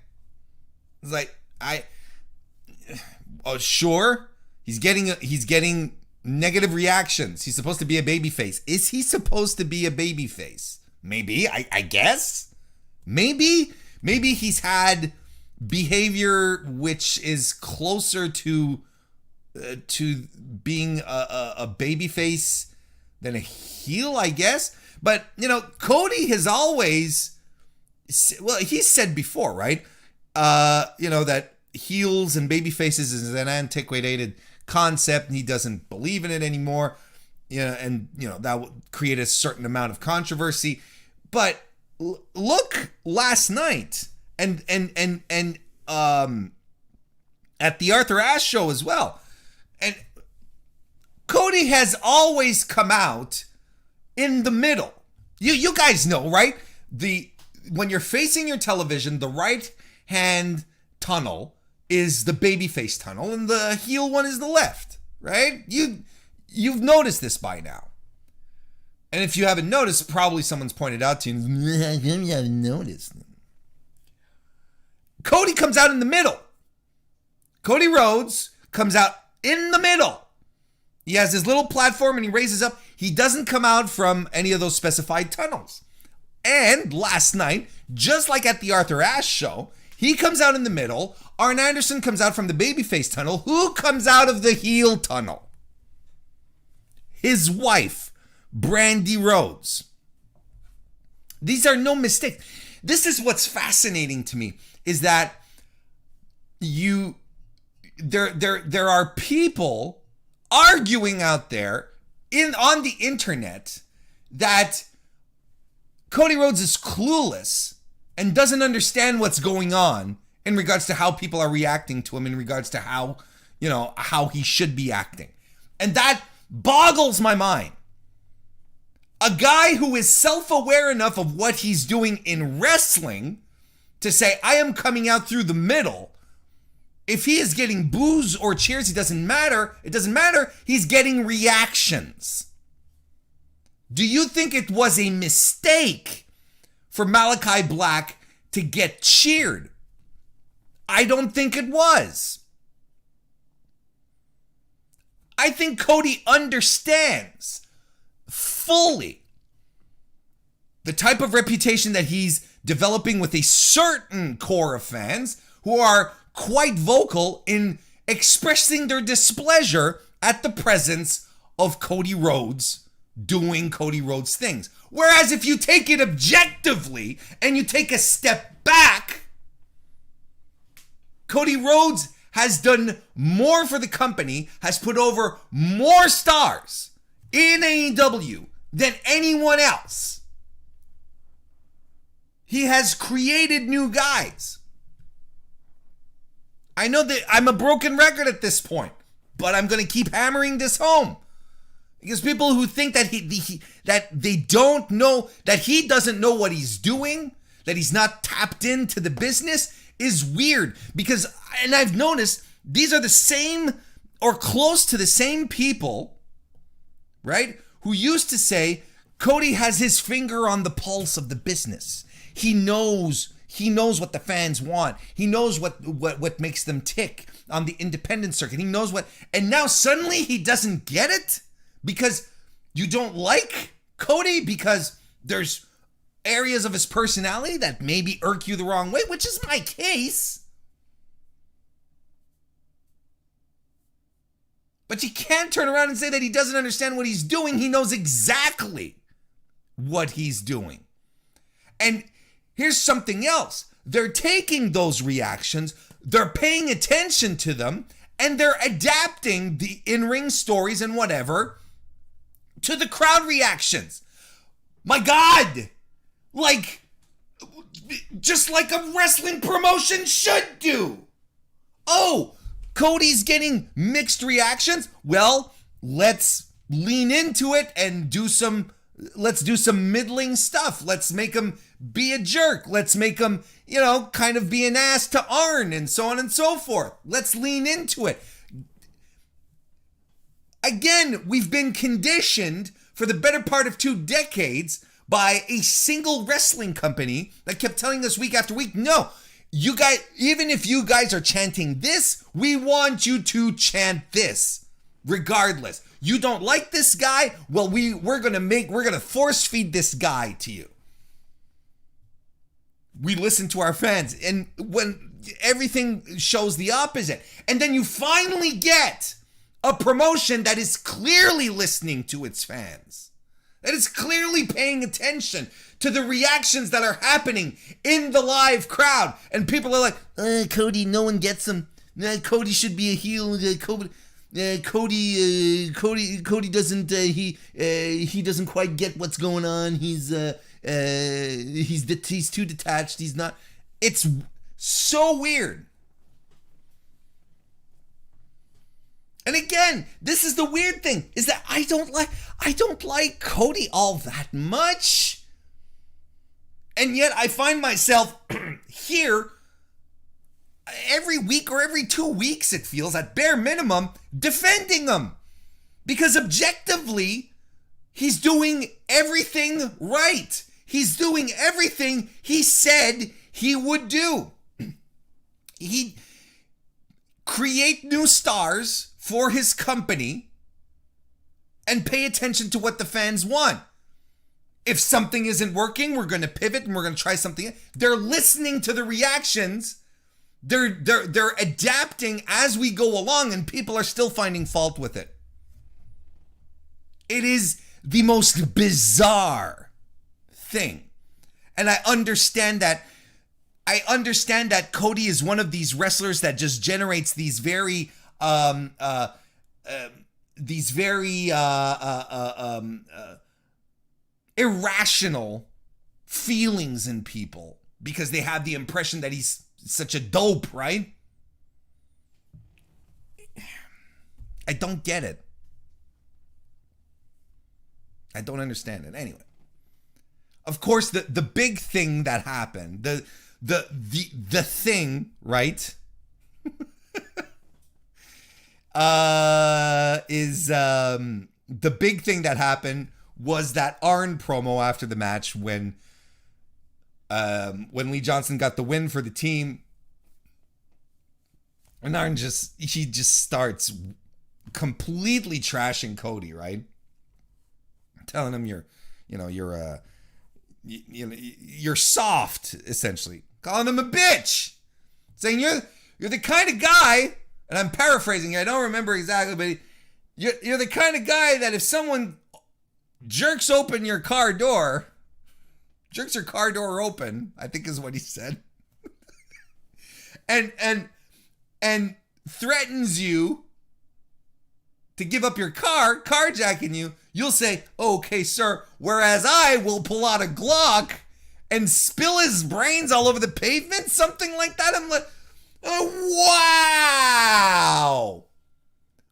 it's like sure, he's getting negative reactions. He's supposed to be a babyface. Is he supposed to be a babyface? Maybe, I guess. Maybe he's had behavior which is closer to being a babyface than a heel, I guess. But, Cody has always, he's said before, right? That heels and babyfaces is an antiquated concept and he doesn't believe in it anymore. That would create a certain amount of controversy. But look last night and at the Arthur Ashe show as well. And Cody has always come out in the middle. You guys know, right? When you're facing your television, the right hand tunnel is the babyface tunnel and the heel one is the left, right? You've noticed this by now. And if you haven't noticed, probably someone's pointed out to you, I haven't noticed. Cody comes out in the middle. Cody Rhodes comes out in the middle. He has his little platform and he raises up. He doesn't come out from any of those specified tunnels. And last night, just like at the Arthur Ashe show, he comes out in the middle. Arn Anderson comes out from the babyface tunnel. Who comes out of the heel tunnel? His wife, Brandy Rhodes. These are no mistakes. This is what's fascinating to me, is that there are people arguing out there on the internet that Cody Rhodes is clueless and doesn't understand what's going on in regards to how people are reacting to him, in regards to how he should be acting. And that boggles my mind. A guy who is self-aware enough of what he's doing in wrestling to say, I am coming out through the middle. If he is getting boos or cheers, it doesn't matter. He's getting reactions. Do you think it was a mistake for Malachi Black to get cheered? I don't think it was. I think Cody understands fully the type of reputation that he's developing with a certain core of fans who are quite vocal in expressing their displeasure at the presence of Cody Rhodes doing Cody Rhodes things. Whereas if you take it objectively and you take a step back, Cody Rhodes has done more for the company, has put over more stars in AEW than anyone else. He has created new guys. I know that I'm a broken record at this point, but I'm going to keep hammering this home. Because people who think that they don't know, that he doesn't know what he's doing, that he's not tapped into the business is weird. Because, and I've noticed, these are the same or close to the same people, right, who used to say Cody has his finger on the pulse of the business. He knows what the fans want. He knows what makes them tick on the independent circuit. He knows what, and now suddenly he doesn't get it because you don't like Cody, because there's areas of his personality that maybe irk you the wrong way, which is my case. But you can't turn around and say that he doesn't understand what he's doing. He knows exactly what he's doing. And here's something else. They're taking those reactions, they're paying attention to them, and they're adapting the in-ring stories and whatever to the crowd reactions. My God! Just like a wrestling promotion should do. Oh, Cody's getting mixed reactions? Well, let's lean into it and let's do some middling stuff. Let's make him be a jerk. Let's make him, kind of be an ass to Arn and so on and so forth. Let's lean into it. Again, we've been conditioned for the better part of 2 decades by a single wrestling company that kept telling us week after week, no, you guys, even if you guys are chanting this, we want you to chant this. Regardless, you don't like this guy? Well, we're gonna force feed this guy to you. We listen to our fans, and when everything shows the opposite, and then you finally get a promotion that is clearly listening to its fans, that is clearly paying attention to the reactions that are happening in the live crowd, and people are like, Cody, no one gets him. Cody should be a heel. Cody doesn't he doesn't quite get what's going on. He's too detached. He's not. It's so weird. And again, this is the weird thing, is that I don't like Cody all that much. And yet I find myself here every week or every 2 weeks, it feels, at bare minimum, defending him. Because objectively, he's doing everything right. He's doing everything he said he would do. He create new stars for his company and pay attention to what the fans want. If something isn't working, we're going to pivot and we're going to try something. They're listening to the reactions. They're adapting as we go along, and people are still finding fault with it. It is the most bizarre thing. And I understand that Cody is one of these wrestlers that just generates these very irrational feelings in people because they have the impression that he's such a dope, right? I don't get it. I don't understand it. Anyway, of course, the big thing that happened, the thing, right? The big thing that happened was that Arn promo after the match when Lee Johnson got the win for the team, and Arn just starts completely trashing Cody, right? Telling him you're soft, essentially, calling him a bitch, saying you're the kind of guy, and I'm paraphrasing here, I don't remember exactly, but you're the kind of guy that if someone jerks your car door open, I think is what he said, and threatens you to give up your car, carjacking you, you'll say, okay, sir, whereas I will pull out a Glock and spill his brains all over the pavement, something like that. I'm like, oh,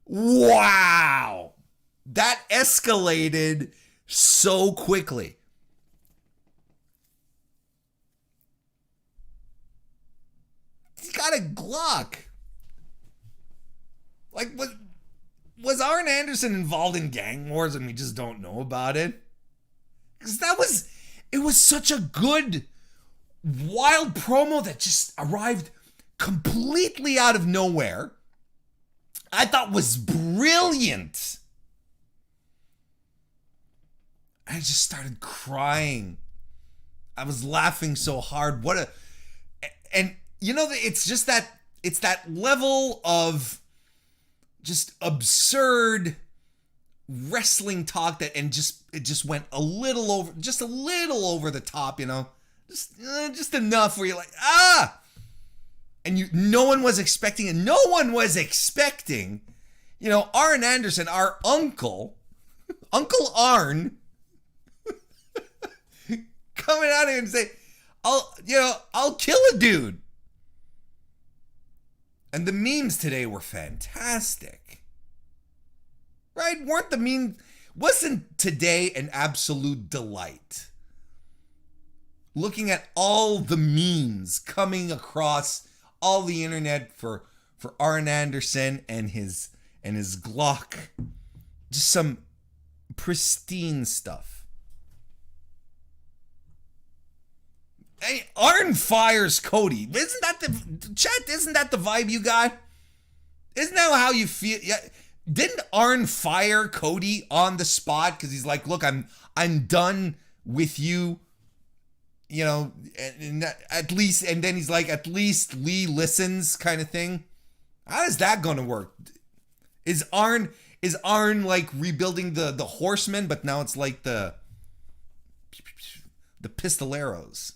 wow. That escalated so quickly. He's got a Glock. Like, was Arn Anderson involved in gang wars and we just don't know about it? Because it was such a good, wild promo that just arrived completely out of nowhere. I thought was brilliant. I just started crying. I was laughing so hard. And you know, it's that level of just absurd wrestling talk it just went a little over the top, you know, just enough where you're like, and no one was expecting it. No one was expecting, you know, Arn Anderson, our Uncle Arn, coming out here and say, I'll kill a dude. And the memes today were fantastic. Right? Wasn't today an absolute delight? Looking at all the memes coming across all the internet for Arn Anderson and his Glock. Just some pristine stuff. Hey, Arn fires Cody. Isn't that the vibe you got? Isn't that how you feel? Yeah. Didn't Arn fire Cody on the spot because he's like, look, I'm done with you, you know, and at least, and then he's like, at least Lee listens, kind of thing. How is that going to work? Is Arn like rebuilding the Horsemen, but now it's like the Pistoleros?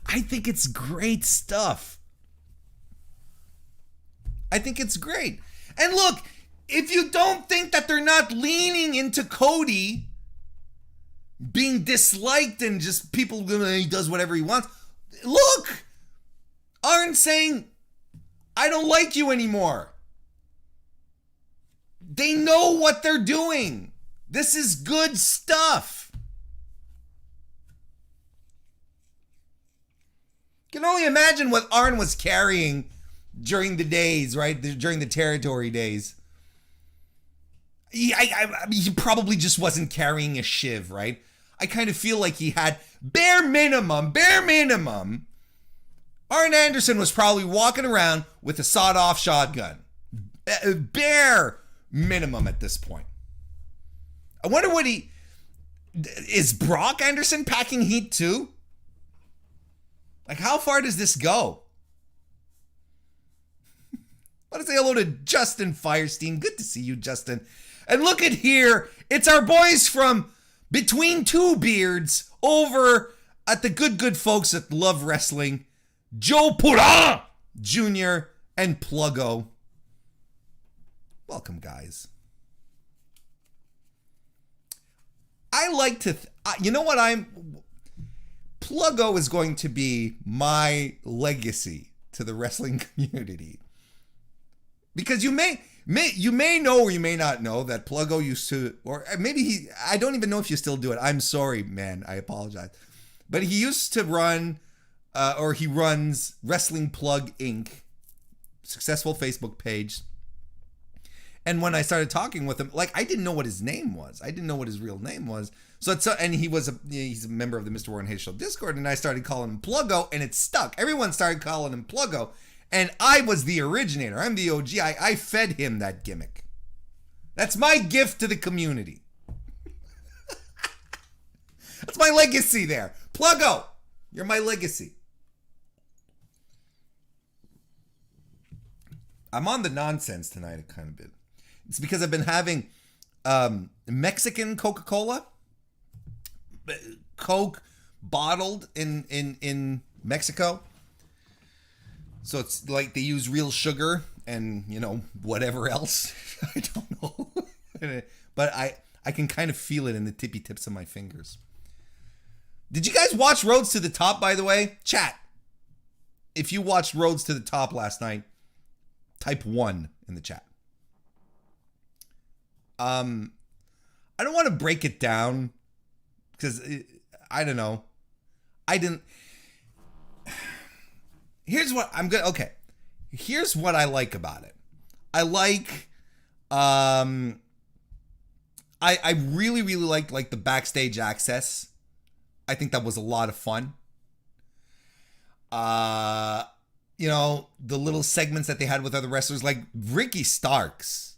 I think it's great stuff. I think it's great. And look, if you don't think that they're not leaning into Cody being disliked and just people, he does whatever he wants. Look, Arn saying, I don't like you anymore. They know what they're doing. This is good stuff. You can only imagine what Arn was carrying during the days, right? During the territory days. He probably just wasn't carrying a shiv, right? I kind of feel like he had bare minimum. Arn Anderson was probably walking around with a sawed-off shotgun. Bare minimum at this point. I wonder what is Brock Anderson packing heat too? Like, how far does this go? I want to say hello to Justin Firestein. Good to see you, Justin. And look at here. It's our boys from Between Two Beards over at the good folks at Love Wrestling. Joe Pura Jr. and Pluggo. Welcome, guys. I like to... you know what Pluggo is going to be my legacy to the wrestling community. Because you may know or you may not know that Pluggo used to, or maybe I don't even know if you still do it. I'm sorry, man. I apologize. But he used to run, or he runs Wrestling Plug Inc., successful Facebook page. And when I started talking with him, like, I didn't know what his name was. I didn't know what his real name was. And he's a member of the MrWarrenHayes Show Discord, and I started calling him Pluggo, and it stuck. Everyone started calling him Pluggo. And I was the originator. I'm the OG. I fed him that gimmick. That's my gift to the community. That's my legacy there. Pluggo, you're my legacy. I'm on the nonsense tonight a kind of bit. It's because I've been having Mexican Coca-Cola. Coke bottled in Mexico. So it's like they use real sugar and, you know, whatever else. I don't know. But I can kind of feel it in the tippy tips of my fingers. Did you guys watch Rhodes to the Top, by the way? Chat. If you watched Rhodes to the Top last night, type 1 in the chat. I don't want to break it down because I don't know. Here's what I'm good. Okay. Here's what I like about it. I like, I really like the backstage access. I think that was a lot of fun. You know, the little segments that they had with other wrestlers, like Ricky Starks,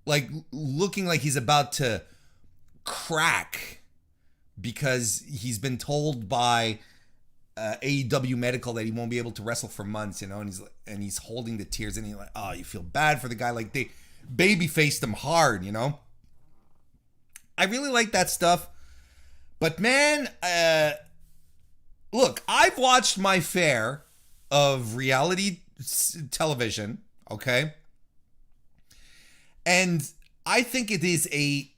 like looking like he's about to crack because he's been told by AEW Medical that he won't be able to wrestle for months, you know, and he's holding the tears, and he's like, oh, you feel bad for the guy, like they baby faced him hard, you know. I really like that stuff, but man, look, I've watched my fair of reality television, okay, and I think it is a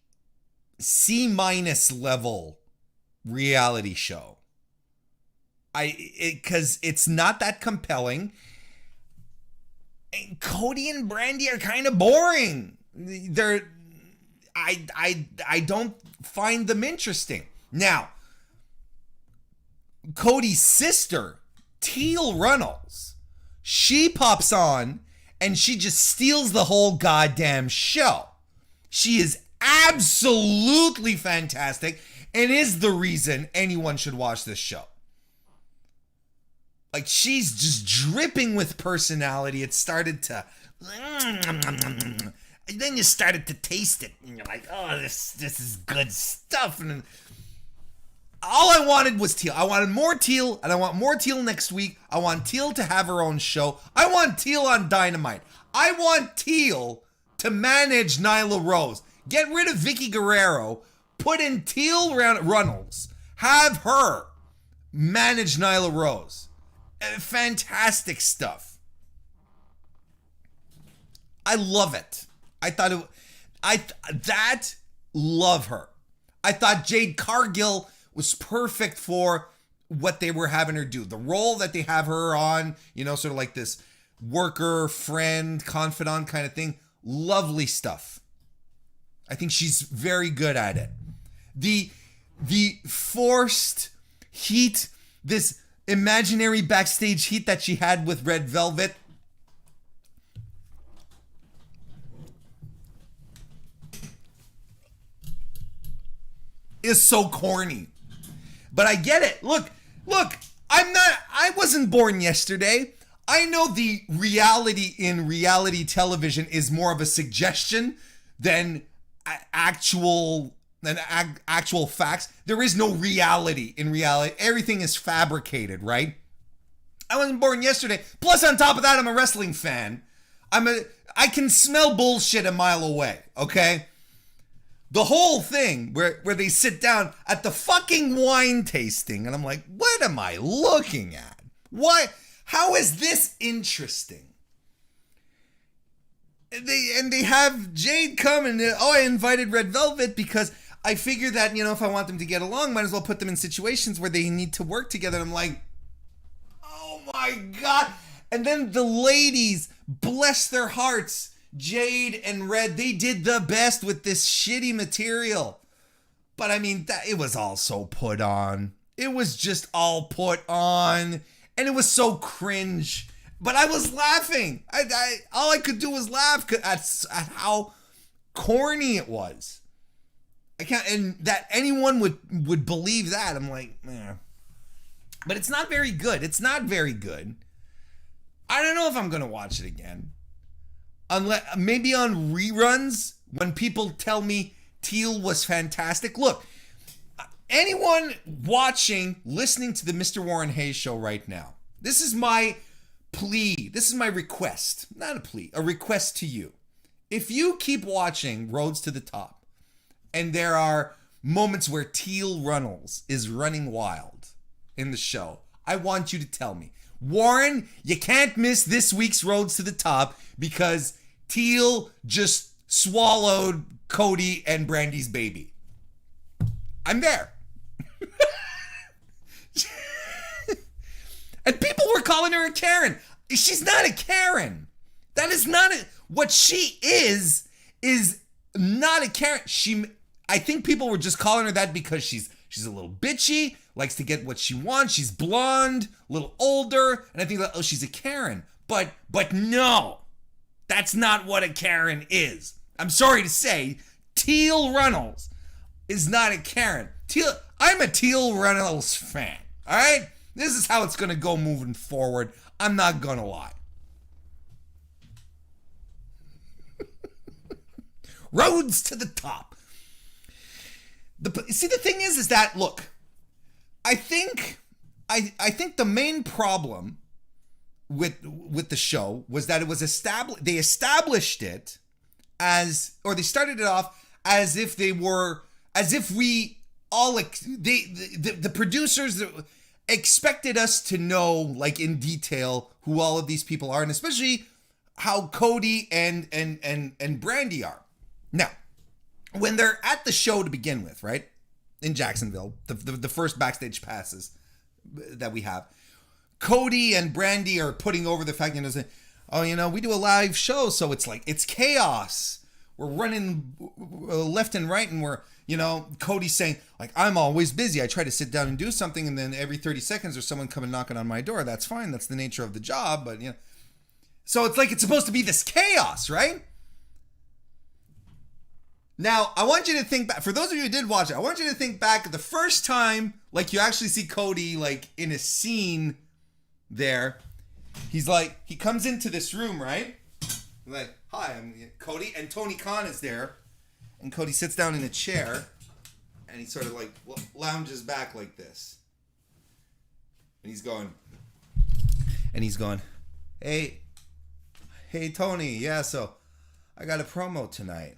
C- level reality show. Because it's not that compelling. And Cody and Brandy are kind of boring. I don't find them interesting. Now, Cody's sister, Teal Runnels, she pops on and she just steals the whole goddamn show. She is absolutely fantastic and is the reason anyone should watch this show. Like, she's just dripping with personality. It started to, and then you started to taste it, and you're like, oh, this is good stuff. And all I wanted was Teal. I wanted more Teal, and I want more Teal next week. I want Teal to have her own show. I want Teal on Dynamite. I want Teal to manage Nyla Rose. Get rid of Vicky Guerrero. Put in Teal Runnels. Have her manage Nyla Rose. Fantastic stuff. I love it. Love her. I thought Jade Cargill was perfect for what they were having her do. The role that they have her on, sort of like this worker, friend, confidant kind of thing. Lovely stuff. I think she's very good at it. The forced heat, this imaginary backstage heat that she had with Red Velvet. Is so corny. But I get it. Look, I wasn't born yesterday. I know the reality in reality television is more of a suggestion than actual facts. There is no reality in reality. Everything is fabricated, right? I wasn't born yesterday. Plus, on top of that, I'm a wrestling fan. I can smell bullshit a mile away, okay? The whole thing where they sit down at the fucking wine tasting, and I'm like, what am I looking at? What? How is this interesting? And they have Jade come and I invited Red Velvet because I figure that, if I want them to get along, might as well put them in situations where they need to work together. And I'm like, oh my God. And then the ladies, bless their hearts, Jade and Red, they did the best with this shitty material. But I mean, it was all so put on. It was just all put on. And it was so cringe. But I was laughing. All I could do was laugh at how corny it was. I can't, and that anyone would believe that. I'm like, eh. But it's not very good. It's not very good. I don't know if I'm gonna watch it again. Unless maybe on reruns when people tell me Teal was fantastic. Look, anyone watching, listening to the Mr. Warren Hayes show right now, this is my plea. This is my request. Not a plea, a request to you. If you keep watching Rhodes to the Top, and there are moments where Teal Runnels is running wild in the show, I want you to tell me, Warren, you can't miss this week's Rhodes to the Top because Teal just swallowed Cody and Brandy's baby. I'm there. And people were calling her a Karen. She's not a Karen. That is not what she is not a Karen. I think people were just calling her that because she's a little bitchy, likes to get what she wants. She's blonde, a little older, and I think that, she's a Karen. But no, that's not what a Karen is. I'm sorry to say, Teal Runnels is not a Karen. I'm a Teal Runnels fan. All right, this is how it's gonna go moving forward. I'm not gonna lie. Rhodes to the Top. The thing is that, look, I think the main problem with the show was that it was established. They established it they started it off as if we all the producers expected us to know, like, in detail who all of these people are, and especially how Cody and Brandy are. Now, when they're at the show to begin with, right, in Jacksonville, the first backstage passes that we have, Cody and Brandy are putting over the fact, we do a live show, so it's like, it's chaos. We're running left and right, and we're, Cody's saying, like, I'm always busy. I try to sit down and do something, and then every 30 seconds there's someone coming knocking on my door. That's fine. That's the nature of the job, but, So it's like it's supposed to be this chaos, right? Now, I want you to think back, for those of you who did watch it, I want you to think back the first time, like, you actually see Cody, like, in a scene there. He's like, he comes into this room, right? He's like, hi, I'm Cody. And Tony Khan is there. And Cody sits down in a chair. And he sort of like lounges back like this. And he's going, hey, Tony. Yeah, so I got a promo tonight.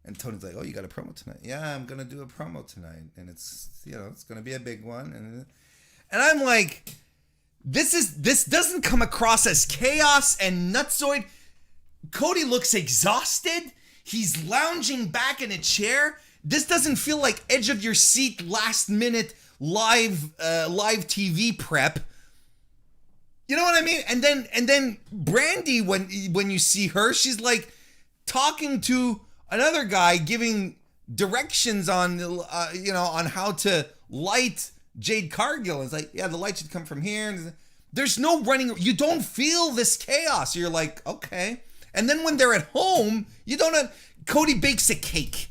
And Tony's like, oh, you got a promo tonight? Yeah, I'm going to do a promo tonight. And it's, it's going to be a big one. And I'm like, this doesn't come across as chaos and nutsoid. Cody looks exhausted. He's lounging back in a chair. This doesn't feel like edge of your seat, last minute live TV prep. You know what I mean? And then Brandy, when you see her, she's like talking to another guy, giving directions on on how to light Jade Cargill. It's like, yeah, the light should come from here. There's no running. You don't feel this chaos. You're like, okay. And then when they're at home, you don't have, Cody bakes a cake.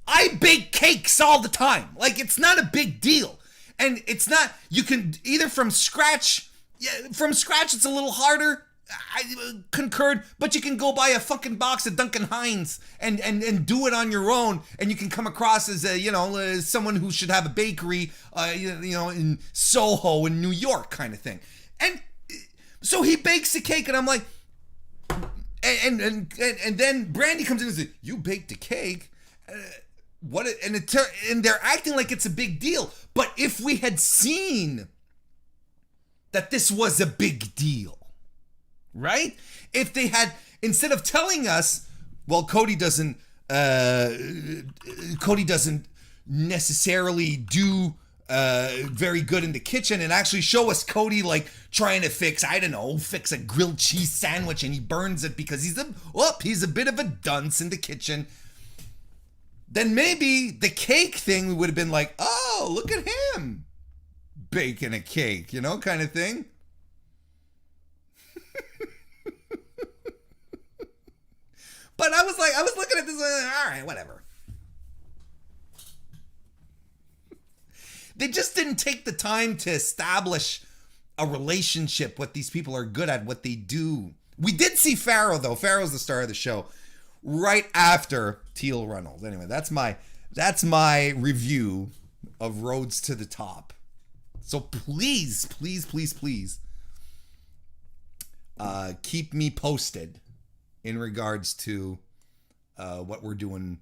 I bake cakes all the time. Like, it's not a big deal. And it's not, you can either from scratch, it's a little harder. I concurred, but you can go buy a fucking box of Duncan Hines and do it on your own, and you can come across as as someone who should have a bakery, in Soho in New York kind of thing. And so he bakes a cake, and I'm like, and then Brandy comes in and says, "You baked a cake." And they're acting like it's a big deal. But if we had seen that this was a big deal, right? If they had, instead of telling us, well, Cody doesn't necessarily do very good in the kitchen, and actually show us Cody like trying to fix a grilled cheese sandwich, and he burns it because he's a bit of a dunce in the kitchen. Then maybe the cake thing would have been like, oh, look at him baking a cake, kind of thing. But I was looking at this, all right, whatever. They just didn't take the time to establish a relationship, what these people are good at, what they do. We did see Pharaoh, though. Pharaoh's the star of the show, right after Teal Runnels. Anyway, that's my review of Rhodes to the Top. So please, keep me posted in regards to what we're doing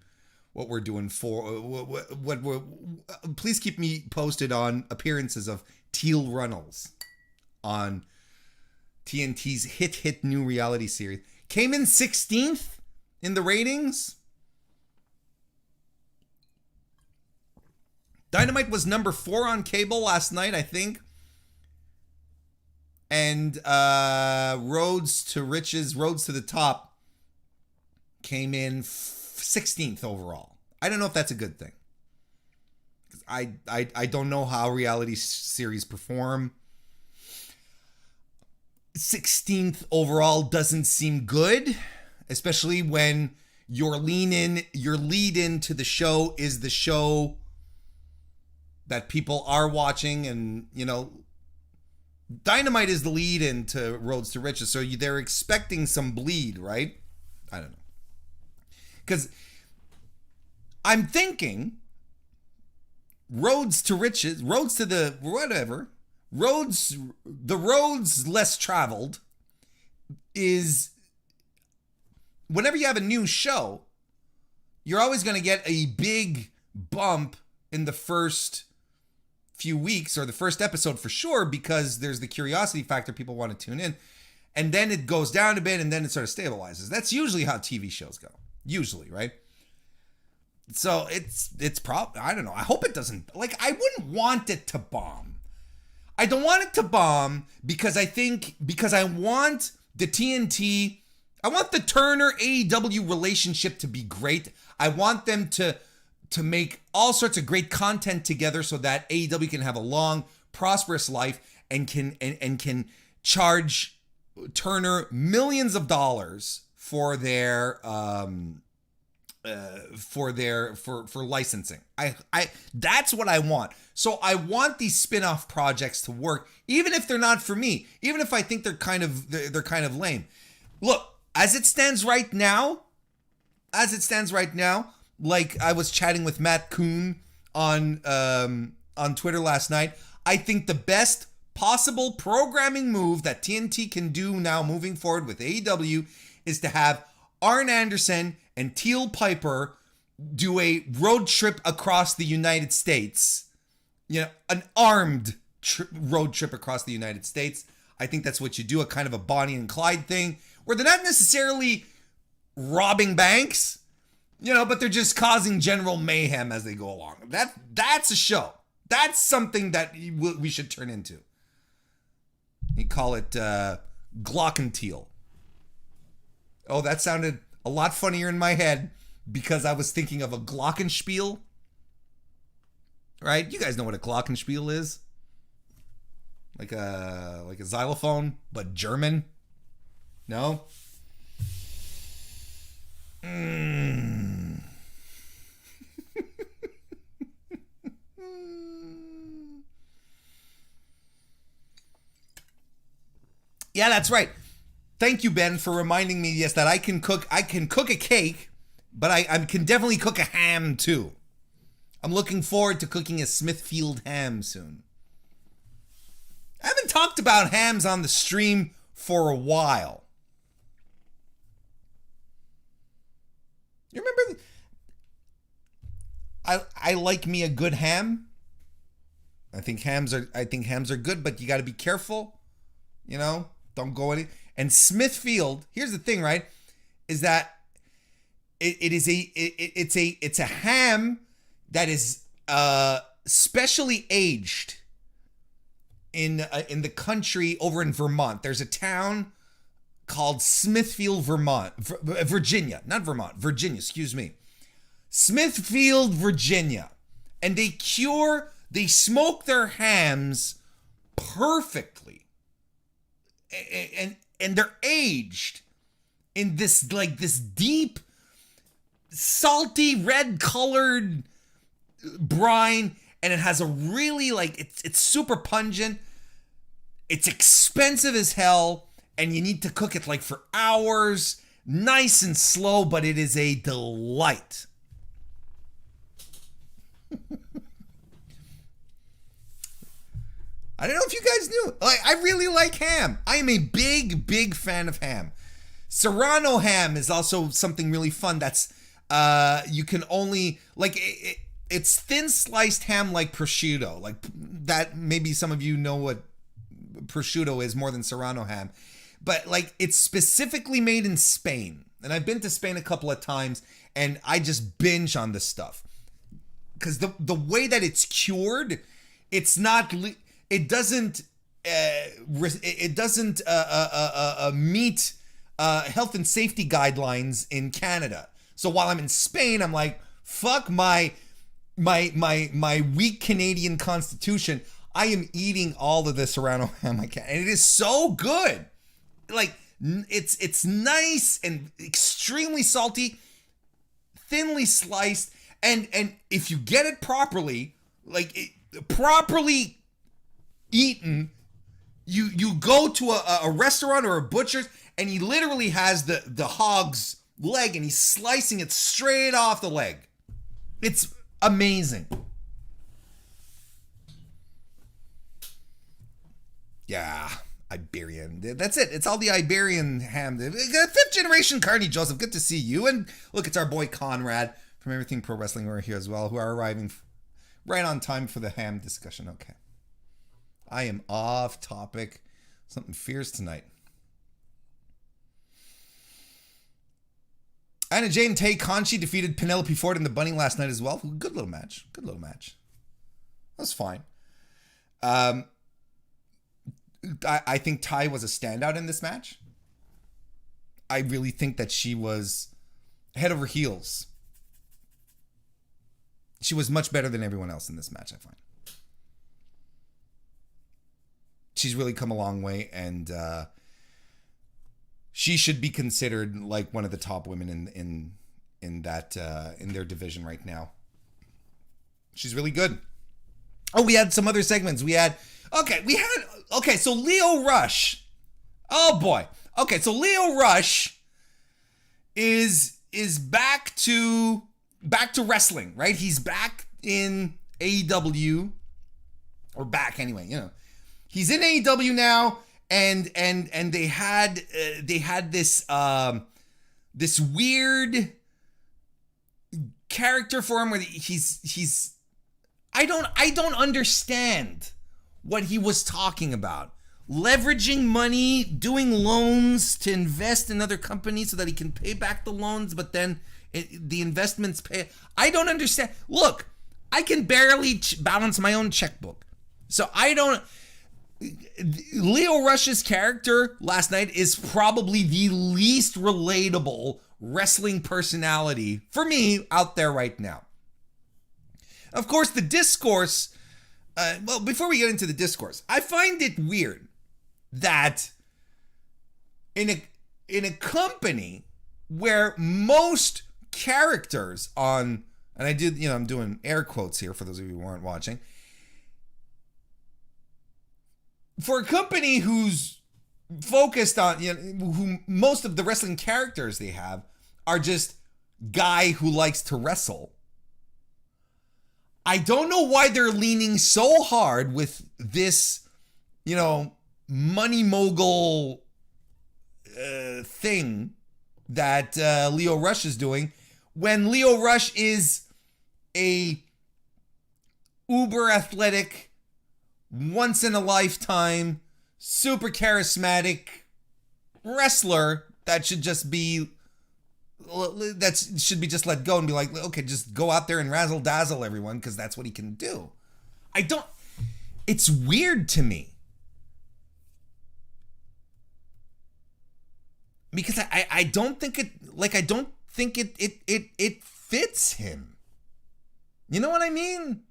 for please keep me posted on appearances of Teal Runnels on TNT's hit new reality series. Came in 16th in the ratings. Dynamite was number 4 on cable last night, I think. And Rhodes to the Top came in 16th overall. I don't know if that's a good thing. I don't know how reality series perform. 16th overall doesn't seem good, especially when your lead in to the show is the show that people are watching, and Dynamite is the lead into Rhodes to Riches, so they're expecting some bleed, right? I don't know. Because I'm thinking Rhodes to Riches, Rhodes to the whatever, the roads less traveled is, whenever you have a new show, you're always going to get a big bump in the first few weeks, or the first episode for sure, because there's the curiosity factor, people want to tune in, and then it goes down a bit, and then it sort of stabilizes. That's usually how TV shows go. Usually, right? So it's probably, I don't know. I hope it doesn't, I wouldn't want it to bomb. I don't want it to bomb because I want the TNT, I want the Turner AEW relationship to be great. I want them to make all sorts of great content together so that AEW can have a long, prosperous life and can charge Turner millions of dollars for their for licensing. I that's what I want. So I want these spin-off projects to work, even if they're not for me, even if I think they're kind of lame. Look, as it stands right now, like I was chatting with Matt Kuhn on Twitter last night, I think the best possible programming move that TNT can do now moving forward with AEW is to have Arn Anderson and Teal Piper do a road trip across the United States. You know, an armed road trip across the United States. I think that's what you do, a kind of a Bonnie and Clyde thing, where they're not necessarily robbing banks, you know, but they're just causing general mayhem as they go along. That's a show. That's something that we should turn into. You call it Glockenteal. Oh, that sounded a lot funnier in my head because I was thinking of a Glockenspiel. Right? You guys know what a Glockenspiel is? Like a xylophone, but German? No? Yeah, that's right. Thank you, Ben, for reminding me, yes, that I can cook a cake, but I can definitely cook a ham too. I'm looking forward to cooking a Smithfield ham soon. I haven't talked about hams on the stream for a while. You remember? I like me a good ham. I think hams are good, but you got to be careful. You know, don't go any. And Smithfield, here's the thing, right? Is that it's a ham that is specially aged in the country over in Vermont. There's a town called Smithfield, Virginia, not Vermont, Virginia, excuse me. Smithfield, Virginia. And they smoke their hams perfectly. And they're aged in this deep, salty, red colored brine, and it has a really it's super pungent. It's expensive as hell, and you need to cook it for hours, nice and slow, but it is a delight. I don't know if you guys knew. I really like ham. I am a big fan of ham. Serrano ham is also something really fun. That's you can only it's thin sliced ham like prosciutto. Like that, maybe some of you know what prosciutto is more than Serrano ham. But it's specifically made in Spain. And I've been to Spain a couple of times, and I just binge on this stuff. Because the way that it's cured, it's not it doesn't meet health and safety guidelines in Canada. So while I'm in Spain, I'm like, fuck my weak Canadian constitution. I am eating all of the Serrano ham I can, and it is so good. It's nice and extremely salty, thinly sliced, and if you get it properly, properly eaten, you go to a restaurant or a butcher's, and he literally has the hog's leg, and he's slicing it straight off the leg. It's amazing. Yeah, Iberian. That's it. It's all the Iberian ham. Fifth generation Carney Joseph. Good to see you. And look, it's our boy Conrad from Everything Pro Wrestling. We're here as well, who are arriving right on time for the ham discussion. Okay. I am off topic. Something fierce tonight. Anna Jane Tay Conchi defeated Penelope Ford in the Bunny last night as well. Good little match. That was fine. I think Ty was a standout in this match. I really think that she was head over heels. She was much better than everyone else in this match, I find. She's really come a long way, and she should be considered like one of the top women in their division right now. She's really good. Oh, we had some other segments. So Lio Rush. Oh boy. Okay, so Lio Rush is back to wrestling, right? He's back in AEW, or back anyway, you know. He's in AEW now, and they had this this weird character for him where he's I don't understand what he was talking about. Leveraging money, doing loans to invest in other companies so that he can pay back the loans, but then the investments pay. I don't understand. Look, I can barely balance my own checkbook. So I don't. Lio Rush's character last night is probably the least relatable wrestling personality for me out there right now. Of course, the discourse, well, before we get into the discourse, I find it weird that in a company where most characters on, and I'm doing air quotes here for those of you who aren't watching, for a company who's focused on, who most of the wrestling characters they have are just guy who likes to wrestle. I don't know why they're leaning so hard with this, money mogul thing that Lio Rush is doing, when Lio Rush is a uber athletic, once in a lifetime, super charismatic wrestler that should be just let go and be like, okay, just go out there and razzle dazzle everyone because that's what he can do. It's weird to me. Because I don't think it fits him. You know what I mean?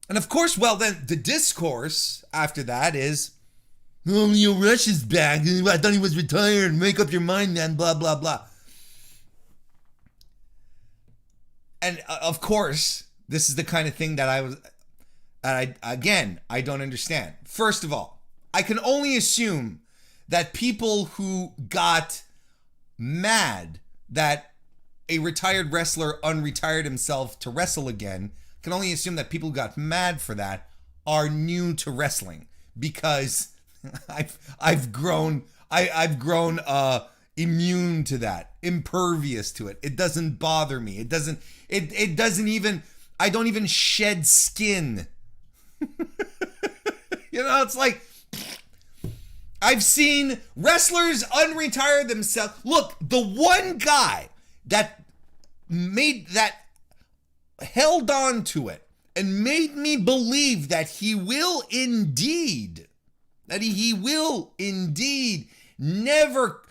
And of course, well, then the discourse after that is, oh, Lio Rush is back. I thought he was retired. Make up your mind, man. Blah, blah, blah. And of course, this is the kind of thing that I don't understand. First of all, I can only assume that people who got mad that a retired wrestler unretired himself to wrestle again, can only assume that people who got mad for that are new to wrestling, because I've grown immune to that, impervious to it. It doesn't bother me. It doesn't even, I don't even shed skin. It's like, I've seen wrestlers unretire themselves. Look, the one guy that held on to it and made me believe that he will indeed never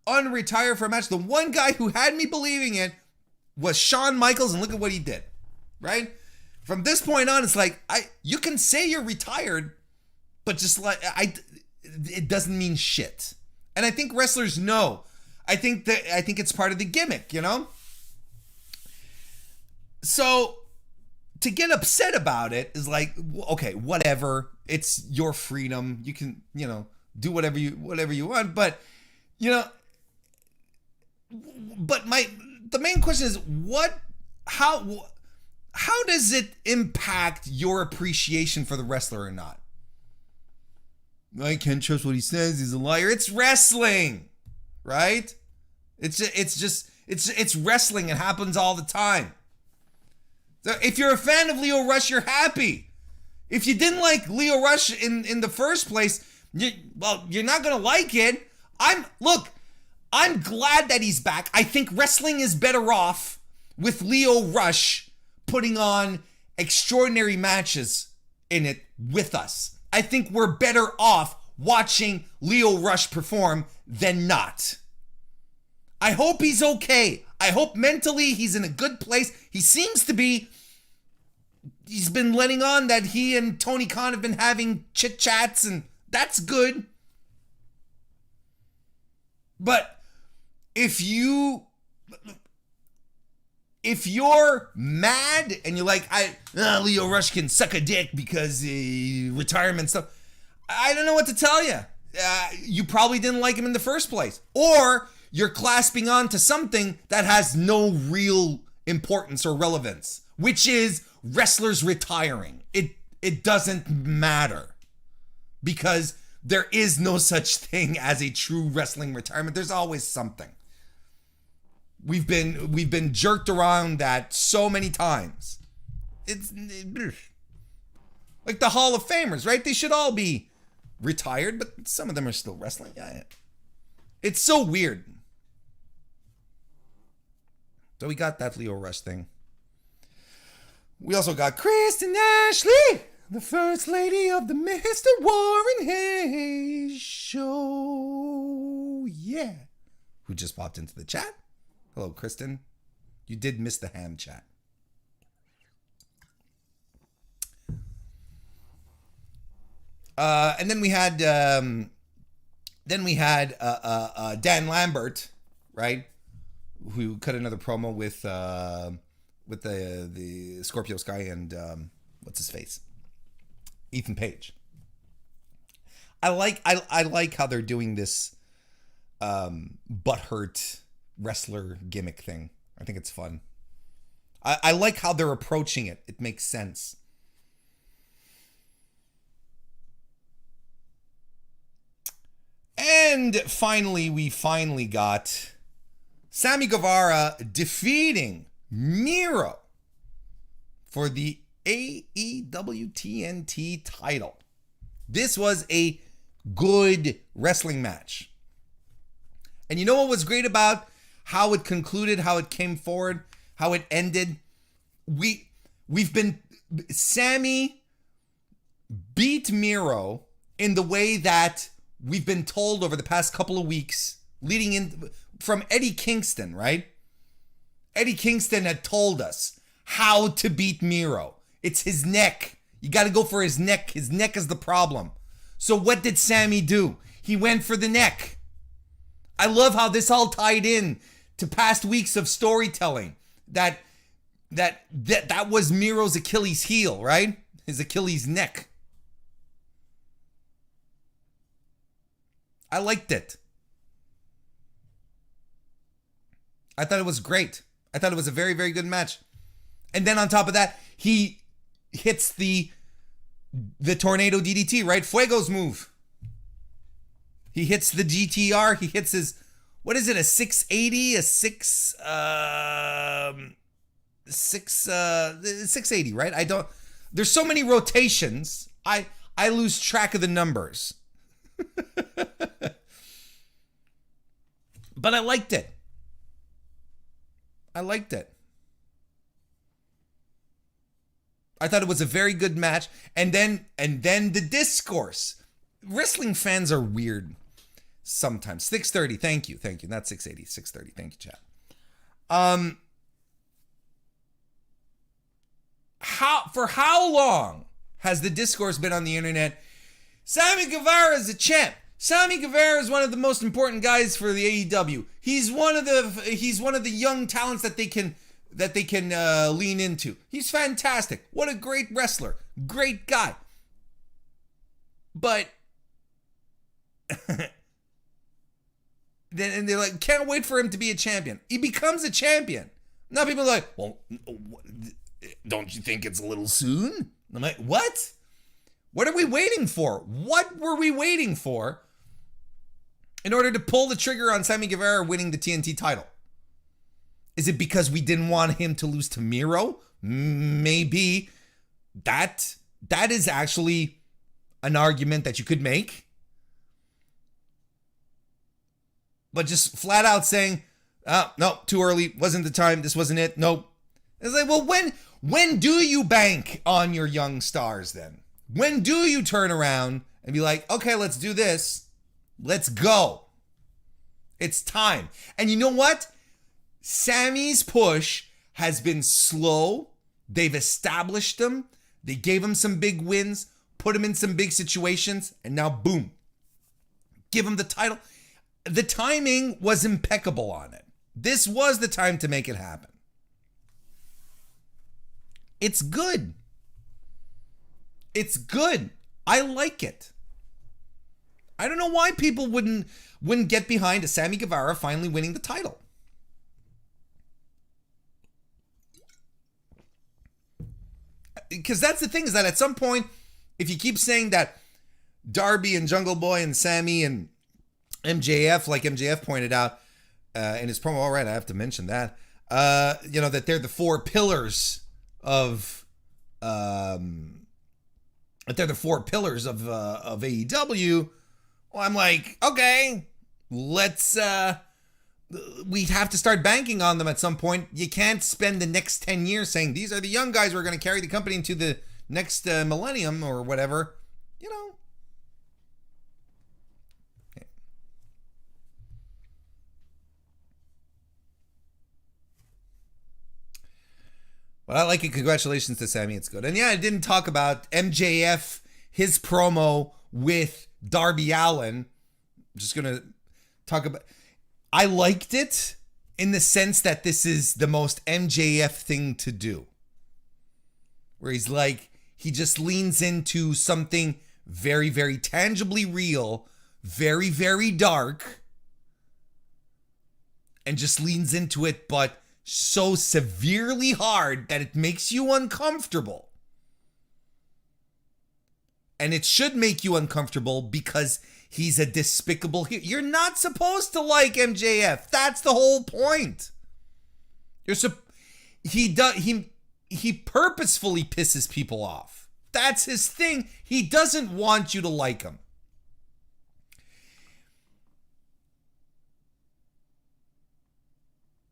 unretire for a match. The one guy who had me believing it was Shawn Michaels, and look at what he did, right? From this point on, it's like, you can say you're retired, but just it doesn't mean shit. And I think wrestlers know. I think it's part of the gimmick, So to get upset about it is like, okay, whatever. It's your freedom. You can, do whatever you want. But, the main question is how does it impact your appreciation for the wrestler or not? I can't trust what he says. He's a liar. It's wrestling, right? It's wrestling. It happens all the time. So if you're a fan of Lio Rush, you're happy. If you didn't like Lio Rush in the first place, you're not going to like it. I'm glad that he's back. I think wrestling is better off with Lio Rush putting on extraordinary matches in it with us. I think we're better off watching Lio Rush perform than not. I hope he's okay. I hope mentally he's in a good place. He seems to be. He's been letting on that he and Tony Khan have been having chit-chats, and that's good. But if you're mad and you're like, Leo Rush can suck a dick because retirement stuff, I don't know what to tell you. You probably didn't like him in the first place. Or you're clasping on to something that has no real importance or relevance, which is wrestlers retiring. It doesn't matter because there is no such thing as a true wrestling retirement. There's always something. We've been jerked around that so many times. It's like the Hall of Famers, right? They should all be retired, but some of them are still wrestling. Yeah. It's so weird. So we got that Leo Rush thing. We also got Kristen Ashley, the first lady of the MrWarrenHayes show. Yeah. Who just popped into the chat. Hello, Kristen. You did miss the ham chat. And then we had Dan Lambert, right? Who cut another promo with the Scorpio Sky and what's his face, Ethan Page. I like how they're doing this butthurt wrestler gimmick thing. I think it's fun. I like how they're approaching it. It makes sense. And finally, we got Sammy Guevara defeating MIRO for the AEW TNT title. This was a good wrestling match. And you know what was great about how it concluded, how it came forward, how it ended? Sammy beat MIRO in the way that we've been told over the past couple of weeks, leading in from Eddie Kingston, right? Eddie Kingston had told us how to beat MIRO. It's his neck. You got to go for his neck. His neck is the problem. So what did Sammy do? He went for the neck. I love how this all tied in to past weeks of storytelling. That was MIRO's Achilles heel, right? His Achilles neck. I liked it. I thought it was great. I thought it was a very, very good match. And then on top of that, he hits the tornado DDT, right? Fuego's move. He hits the GTR. He hits his, what is it? A 680, a 680, right? There's so many rotations. I lose track of the numbers. But I liked it. I thought it was a very good match. And then the discourse. Wrestling fans are weird sometimes. 630, thank you. Not 680, 630. Thank you, chat. For how long has the discourse been on the internet? Sammy Guevara is a champ. Sammy Guevara is one of the most important guys for the AEW. He's one of the young talents that they can lean into. He's fantastic. What a great wrestler. Great guy. But then they're like, can't wait for him to be a champion. He becomes a champion. Now people are like, well, don't you think it's a little soon? I'm like, what? What are we waiting for? What were we waiting for in order to pull the trigger on Sammy Guevara winning the TNT title? Is it because we didn't want him to lose to MIRO? Maybe. That is actually an argument that you could make. But just flat out saying, oh, no, too early, wasn't the time, this wasn't it, nope. It's like, well, when do you bank on your young stars then? When do you turn around and be like, okay, let's do this. Let's go. It's time. And you know what? Sammy's push has been slow. They've established him. They gave him some big wins, put him in some big situations, and now boom. Give him the title. the timing was impeccable on it. This was the time to make it happen. It's good. It's good. I like it. I don't know why people wouldn't get behind a Sammy Guevara finally winning the title. Because that's the thing, is that at some point, if you keep saying that Darby and Jungle Boy and Sammy and MJF, like MJF pointed out in his promo, all right, I have to mention that, that they're the four pillars of AEW. Well, I'm like, okay, let's we have to start banking on them at some point. You can't spend the next 10 years saying these are the young guys who are going to carry the company into the next millennium or whatever, Okay. Well, I like it. Congratulations to Sammy. It's good. And yeah, I didn't talk about MJF, his promo with Darby Allin. I'm just going to talk about... I liked it in the sense that this is the most MJF thing to do. Where he's like, he just leans into something very, very tangibly real, very, very dark, and just leans into it, but so severely hard that it makes you uncomfortable. And it should make you uncomfortable because he's a despicable hero. You're not supposed to like MJF. That's the whole point. He purposefully pisses people off. That's his thing. He doesn't want you to like him.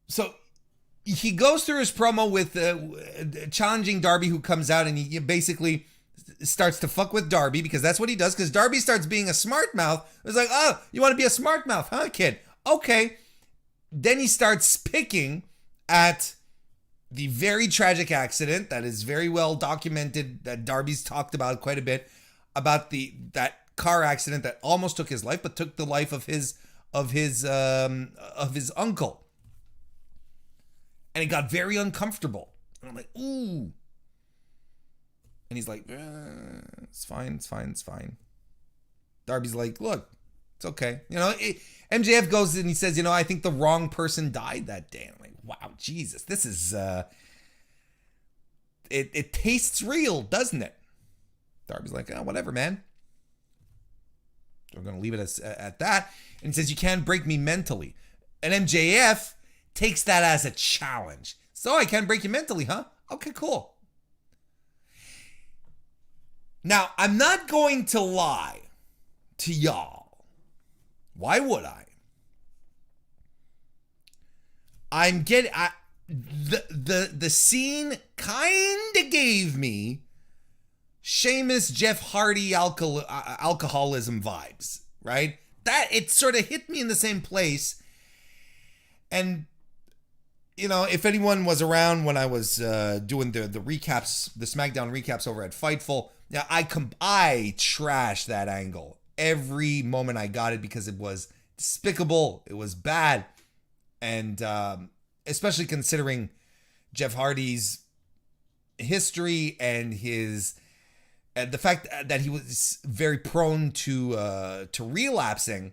So he goes through his promo with challenging Darby, who comes out and he basically starts to fuck with Darby, because that's what he does, because Darby starts being a smart mouth. It's like, oh, you want to be a smart mouth, huh, kid? Okay. Then he starts picking at the very tragic accident that is very well documented, that Darby's talked about quite a bit, about that car accident that almost took his life, but took the life of his uncle. And it got very uncomfortable. And I'm like, ooh. And he's like, it's fine. Darby's like, look, it's okay. MJF goes and he says, I think the wrong person died that day. And I'm like, wow, Jesus, this is, it tastes real, doesn't it? Darby's like, oh, whatever, man. We're going to leave it at that. And he says, you can't break me mentally. And MJF takes that as a challenge. So I can't break you mentally, huh? Okay, cool. Now, I'm not going to lie to y'all. Why would I? The scene kind of gave me Sheamus, Jeff Hardy alcoholism vibes, right? That it sort of hit me in the same place. And if anyone was around when I was doing the recaps, the SmackDown recaps over at Fightful, yeah, I trashed that angle every moment I got it, because it was despicable, it was bad, and especially considering Jeff Hardy's history and the fact that he was very prone to relapsing.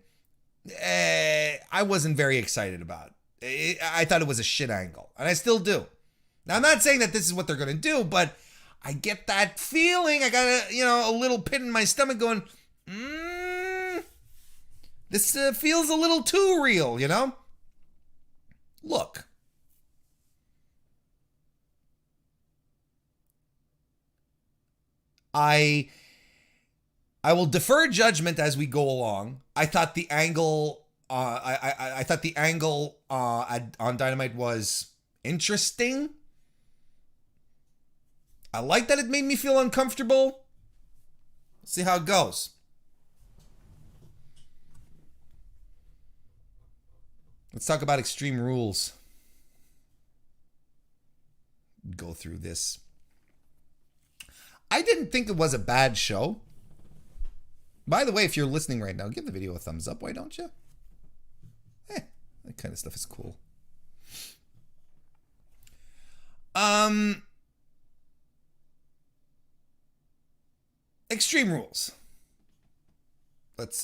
I wasn't very excited about it. I thought it was a shit angle, and I still do. Now, I'm not saying that this is what they're going to do, but I get that feeling. I got a little pit in my stomach going, this feels a little too real, Look. I will defer judgment as we go along. I thought the angle I thought the angle on Dynamite was interesting. I like that it made me feel uncomfortable. See how it goes. Let's talk about Extreme Rules. Go through this. I didn't think it was a bad show. By the way, if you're listening right now, give the video a thumbs up. Why don't you? That kind of stuff is cool. Extreme Rules. Let's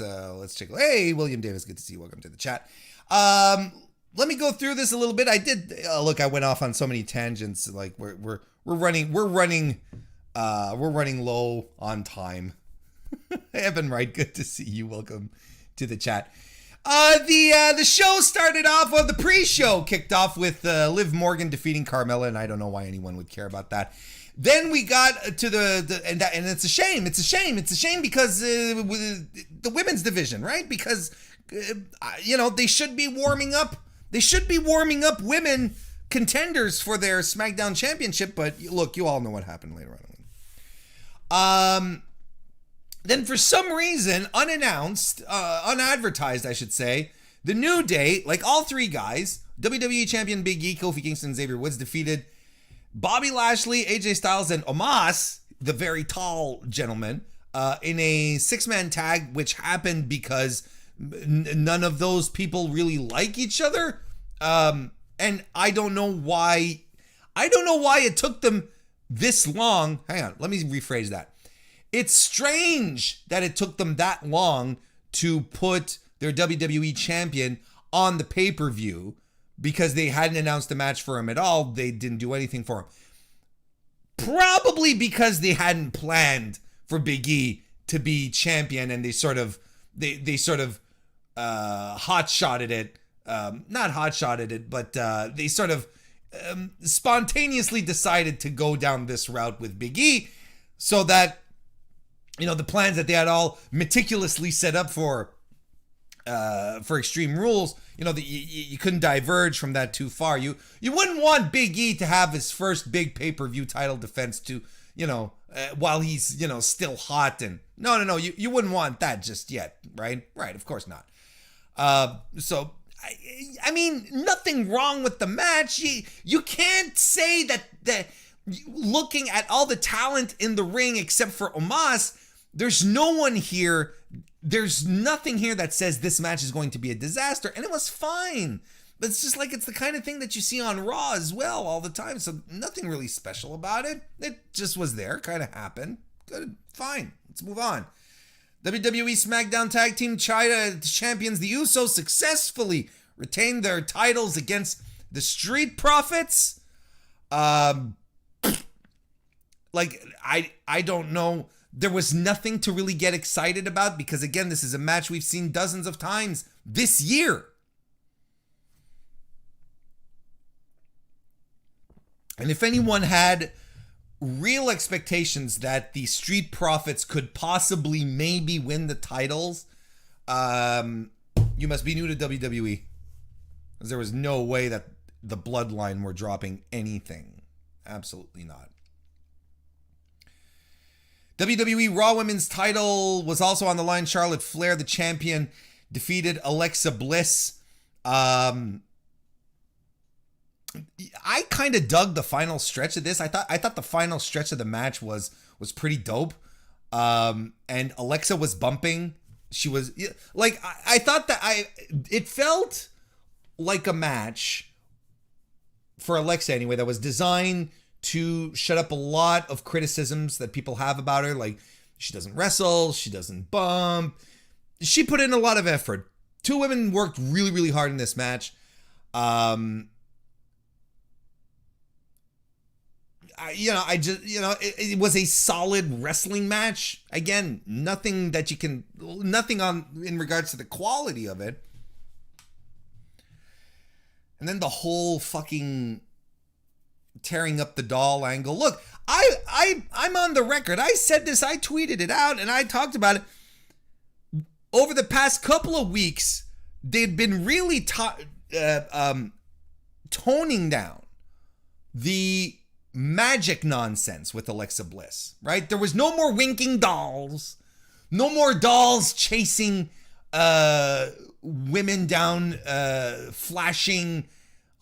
check. Hey, William Davis, good to see you. Welcome to the chat. Let me go through this a little bit. I did look. I went off on so many tangents. Like we're running low on time. Evan Wright, good to see you. Welcome to the chat. The show started off, or the pre-show kicked off with Liv Morgan defeating Carmella, and I don't know why anyone would care about that. Then we got to and it's a shame. It's a shame because the women's division, right? Because they should be warming up. They should be warming up women contenders for their SmackDown Championship. But look, you all know what happened later on. Then for some reason, unannounced, unadvertised, I should say, the New Day, like all three guys, WWE Champion Big E, Kofi Kingston, and Xavier Woods defeated Bobby Lashley, AJ Styles, and Omos, the very tall gentleman, in a six-man tag, which happened because none of those people really like each other. And I don't know why it took them this long. Hang on, let me rephrase that. It's strange that it took them that long to put their WWE champion on the pay-per-view because they hadn't announced a match for him at all. They didn't do anything for him. Probably because they hadn't planned for Big E to be champion, and they sort of hot-shotted it. Not hot-shotted it, but they sort of spontaneously decided to go down this route with Big E so that the plans that they had all meticulously set up for Extreme Rules, you couldn't diverge from that too far. You wouldn't want Big E to have his first big pay-per-view title defense to, while he's, still hot, and no, you wouldn't want that just yet, right? Right, of course not. So, I mean, nothing wrong with the match. You can't say that looking at all the talent in the ring except for Omos, there's no one here. There's nothing here that says this match is going to be a disaster, and it was fine. But it's just like it's the kind of thing that you see on Raw as well all the time, so nothing really special about it. It just was there, kind of happened. Good, fine. Let's move on. WWE SmackDown Tag Team Champions, the Usos, successfully retained their titles against the Street Profits. I don't know. There was nothing to really get excited about because, again, this is a match we've seen dozens of times this year. And if anyone had real expectations that the Street Profits could possibly maybe win the titles, you must be new to WWE. Because there was no way that the Bloodline were dropping anything. Absolutely not. WWE Raw Women's title was also on the line. Charlotte Flair, the champion, defeated Alexa Bliss. I kind of dug the final stretch of this. I thought the final stretch of the match was pretty dope. And Alexa was bumping. She was like, I thought that it felt like a match for Alexa anyway that was designed to shut up a lot of criticisms that people have about her. Like, she doesn't wrestle, she doesn't bump. She put in a lot of effort. Two women worked really, really hard in this match. It was a solid wrestling match. Again, nothing in regards to the quality of it. And then the whole fucking tearing up the doll angle. Look, I'm on the record. I said this, I tweeted it out, and I talked about it. Over the past couple of weeks, they'd been really toning down the magic nonsense with Alexa Bliss, right? There was no more winking dolls, no more dolls chasing women down flashing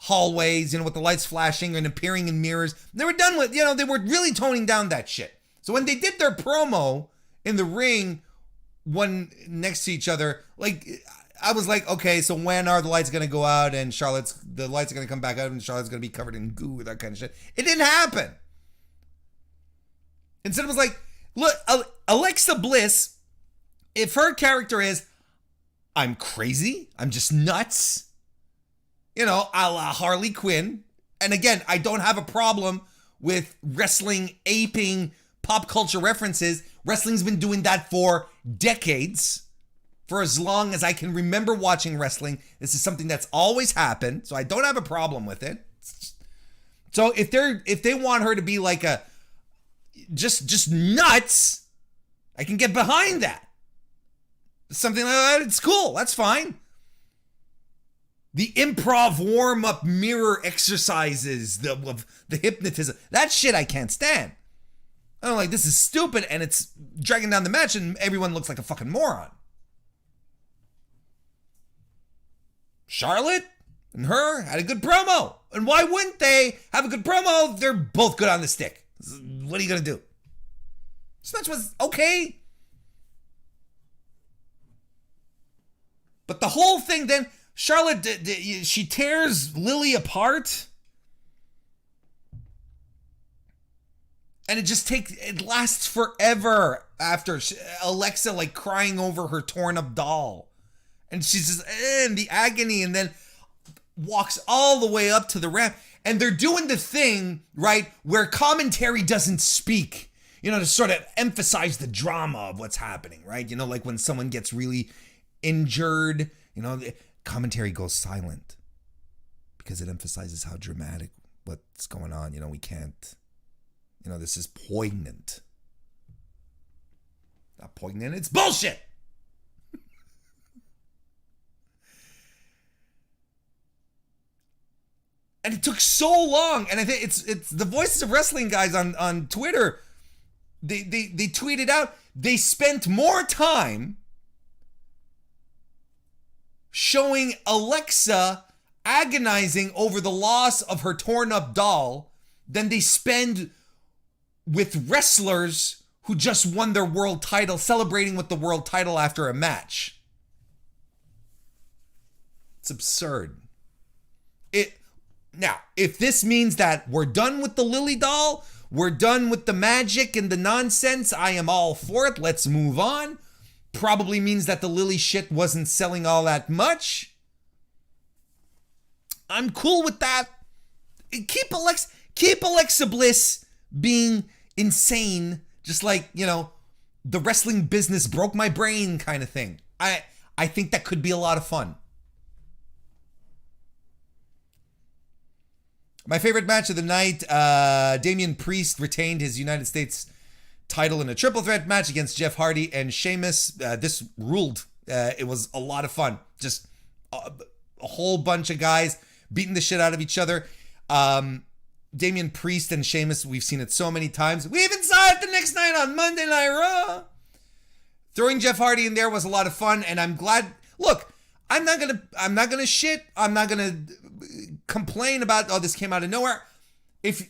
hallways, with the lights flashing and appearing in mirrors. They were done with, they were really toning down that shit. So when they did their promo in the ring, one next to each other, like, I was like, okay, so when are the lights going to go out and the lights are going to come back out and Charlotte's going to be covered in goo, that kind of shit. It didn't happen. Instead, it was like, look, Alexa Bliss, if her character is, I'm crazy, I'm just nuts, a la Harley Quinn. And again, I don't have a problem with wrestling aping pop culture references. Wrestling's been doing that for decades. For as long as I can remember watching wrestling, this is something that's always happened. So I don't have a problem with it. So if they want her to be like a just nuts, I can get behind that. Something like that, it's cool. That's fine. The improv warm-up mirror exercises, the hypnotism, that shit I can't stand. I'm like, this is stupid, and it's dragging down the match, and everyone looks like a fucking moron. Charlotte and her had a good promo. And why wouldn't they have a good promo? They're both good on the stick. What are you going to do? This match was okay. But the whole thing then, Charlotte, she tears Lily apart. And it lasts forever after Alexa like crying over her torn up doll. And she's just in the agony and then walks all the way up to the ramp. And they're doing the thing, right, where commentary doesn't speak, to sort of emphasize the drama of what's happening, right? Like when someone gets really injured, the commentary goes silent because it emphasizes how dramatic what's going on. We can't, this is poignant. Not poignant, it's bullshit. And it took so long. And I think it's the Voices of Wrestling guys on Twitter. They tweeted out, they spent more time showing Alexa agonizing over the loss of her torn up doll than they spend with wrestlers who just won their world title, celebrating with the world title after a match. It's absurd. Now, if this means that we're done with the Lily doll, we're done with the magic and the nonsense, I am all for it. Let's move on. Probably means that the Lily shit wasn't selling all that much. I'm cool with that. Keep Alexa Bliss being insane, just like, the wrestling business broke my brain kind of thing. I think that could be a lot of fun. My favorite match of the night, Damian Priest retained his United States title in a triple threat match against Jeff Hardy and Sheamus. This ruled. It was a lot of fun. Just a whole bunch of guys beating the shit out of each other. Damian Priest and Sheamus, we've seen it so many times. We even saw it the next night on Monday Night Raw. Throwing Jeff Hardy in there was a lot of fun, and I'm glad. Look, I'm not gonna shit. I'm not gonna complain about, this came out of nowhere. If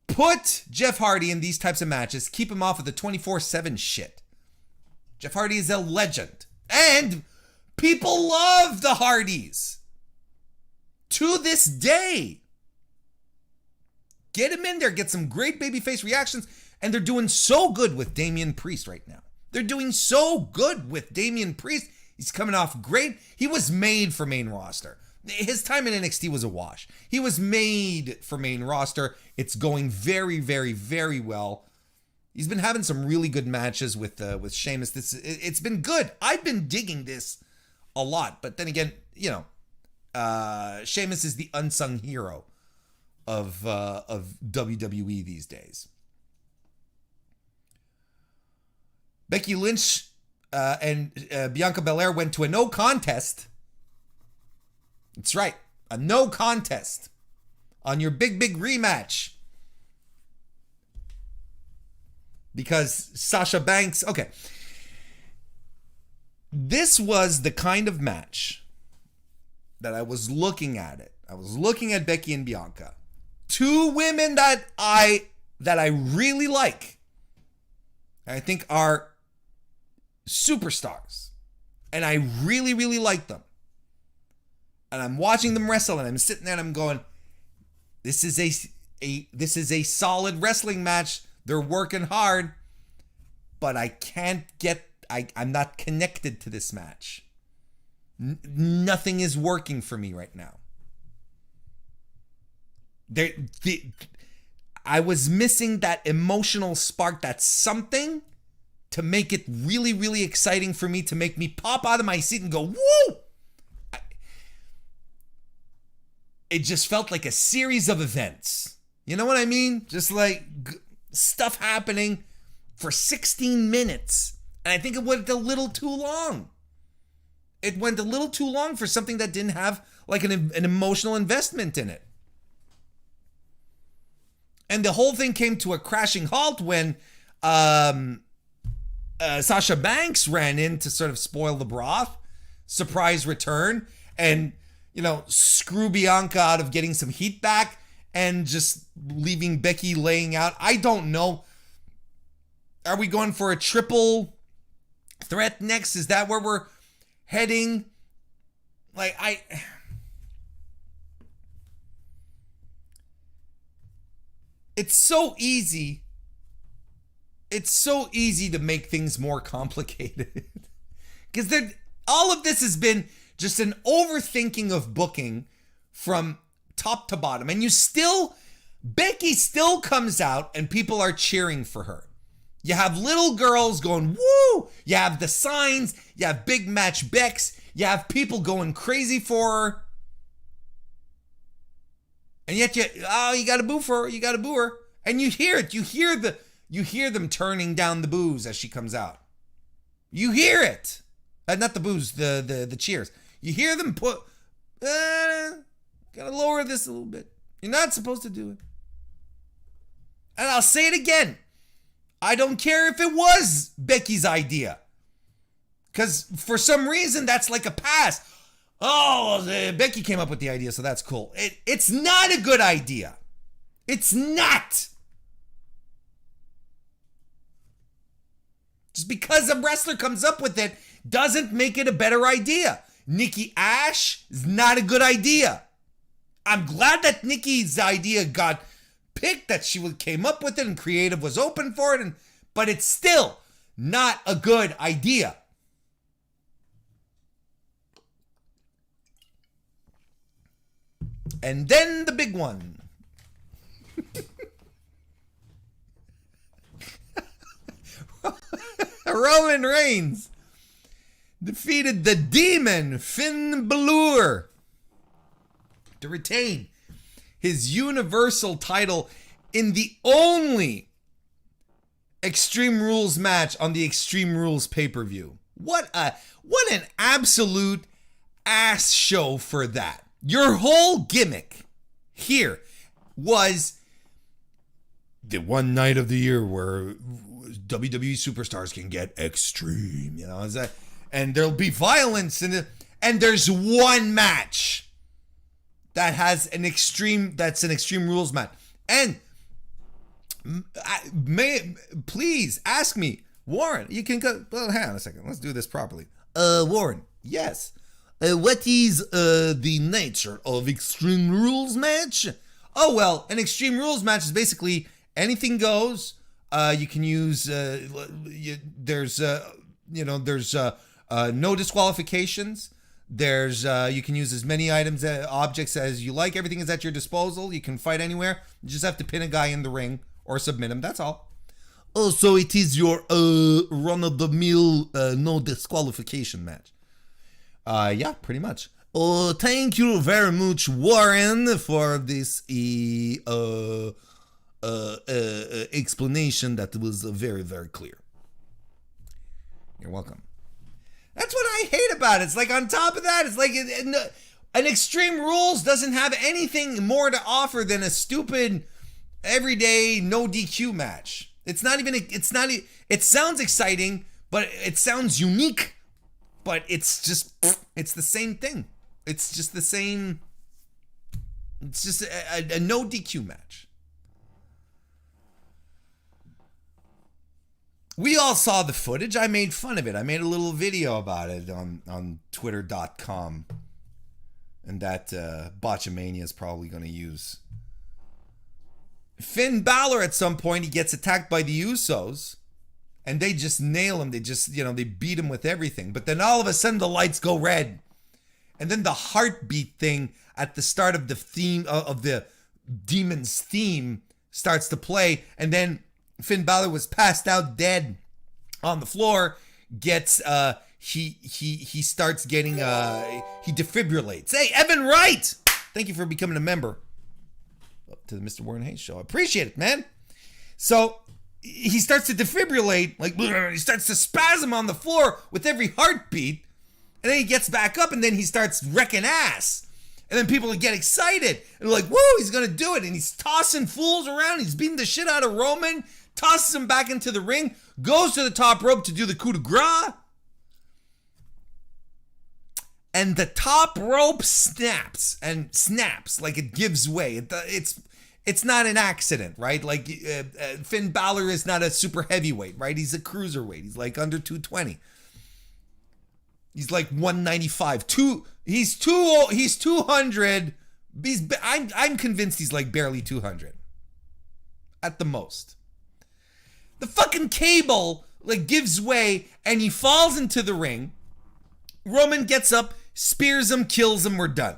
put Jeff Hardy in these types of matches, keep him off of the 24/7 shit. Jeff Hardy is a legend. And people love the Hardys. To this day. Get him in there, get some great babyface reactions, and they're doing so good with Damian Priest right now. They're doing so good with Damian Priest. He's coming off great. He was made for main roster. His time in NXT was a wash. He was made for main roster. It's going very, very, very well. He's been having some really good matches with Sheamus. It's been good. I've been digging this a lot. But then again, Sheamus is the unsung hero of WWE these days. Becky Lynch and Bianca Belair went to a no contest. That's right, a no contest on your big rematch. Because Sasha Banks, okay. This was the kind of match that I was looking at it. I was looking at Becky and Bianca. Two women that I really like. I think are superstars. And I really, really like them. And I'm watching them wrestle, and I'm sitting there and I'm going, this is a solid wrestling match. They're working hard, but I'm not connected to this match. Nothing is working for me right now. I was missing that emotional spark, that something to make it really, really exciting for me, to make me pop out of my seat and go, woo! It just felt like a series of events. You know what I mean? Just like stuff happening for 16 minutes. And I think it went a little too long. It went a little too long for something that didn't have like an emotional investment in it. And the whole thing came to a crashing halt when Sasha Banks ran in to sort of spoil the broth. Surprise return. And, screw Bianca out of getting some heat back and just leaving Becky laying out. I don't know. Are we going for a triple threat next? Is that where we're heading? It's so easy. It's so easy to make things more complicated. Because all of this has been just an overthinking of booking from top to bottom. And Becky still comes out and people are cheering for her. You have little girls going, woo! You have the signs. You have big match Becks. You have people going crazy for her. And yet you gotta boo for her. You gotta boo her. And you hear it. You hear them turning down the boos as she comes out. You hear it. Not the boos, the cheers. You hear them gotta lower this a little bit. You're not supposed to do it. And I'll say it again. I don't care if it was Becky's idea. Because for some reason, that's like a pass. Oh, Becky came up with the idea, so that's cool. It's not a good idea. It's not. Just because a wrestler comes up with it doesn't make it a better idea. Nikki Ash is not a good idea. I'm glad that Nikki's idea got picked, that she came up with it and creative was open for it, but it's still not a good idea. And then the big one. Roman Reigns defeated the Demon Finn Balor to retain his Universal title in the only Extreme Rules match on the Extreme Rules pay-per-view. What an absolute ass show for that. Your whole gimmick here was the one night of the year where WWE superstars can get extreme, and there'll be violence and there's one match that's an Extreme Rules match. And please ask me, Warren, you can go, well, hang on a second, let's do this properly. Warren, yes. What is the nature of Extreme Rules match? Oh, well, an Extreme Rules match is basically anything goes. You can use, there's no disqualifications. You can use as many objects as you like. Everything is at your disposal. You can fight anywhere. You just have to pin a guy in the ring or submit him. That's all. Oh, so it is your run-of-the-mill no disqualification match. Yeah, pretty much. Oh, thank you very much, Warren, for this explanation that was very, very clear. You're welcome. That's what I hate about it. It's like on top of that, it's like an Extreme Rules doesn't have anything more to offer than a stupid everyday no DQ match. It sounds exciting, but it sounds unique, but it's the same thing. It's just a no DQ match. We all saw the footage. I made fun of it. I made a little video about it on twitter.com. And that Botchamania is probably going to use. Finn Balor, at some point, he gets attacked by the Usos. And they just nail him. They just, they beat him with everything. But then all of a sudden, the lights go red. And then the heartbeat thing at the start of the theme, of the Demon's theme, starts to play. And then Finn Balor was passed out dead on the floor. Gets, he starts getting, he defibrillates. Hey, Evan Wright! Thank you for becoming a member to the MrWarrenHayes show. I appreciate it, man. So he starts to defibrillate, like he starts to spasm on the floor with every heartbeat, and then he gets back up, and then he starts wrecking ass. And then people get excited and like, woo, he's gonna do it. And he's tossing fools around. He's beating the shit out of Roman, tosses him back into the ring, goes to the top rope to do the coup de grace. And the top rope snaps, like it gives way. It's not an accident, right? Like Finn Balor is not a super heavyweight, right? He's a cruiserweight. He's like under 220. He's like 195. He's 200. I'm convinced he's like barely 200 at the most. The fucking cable like gives way and he falls into the ring. Roman gets up, spears him, kills him, we're done.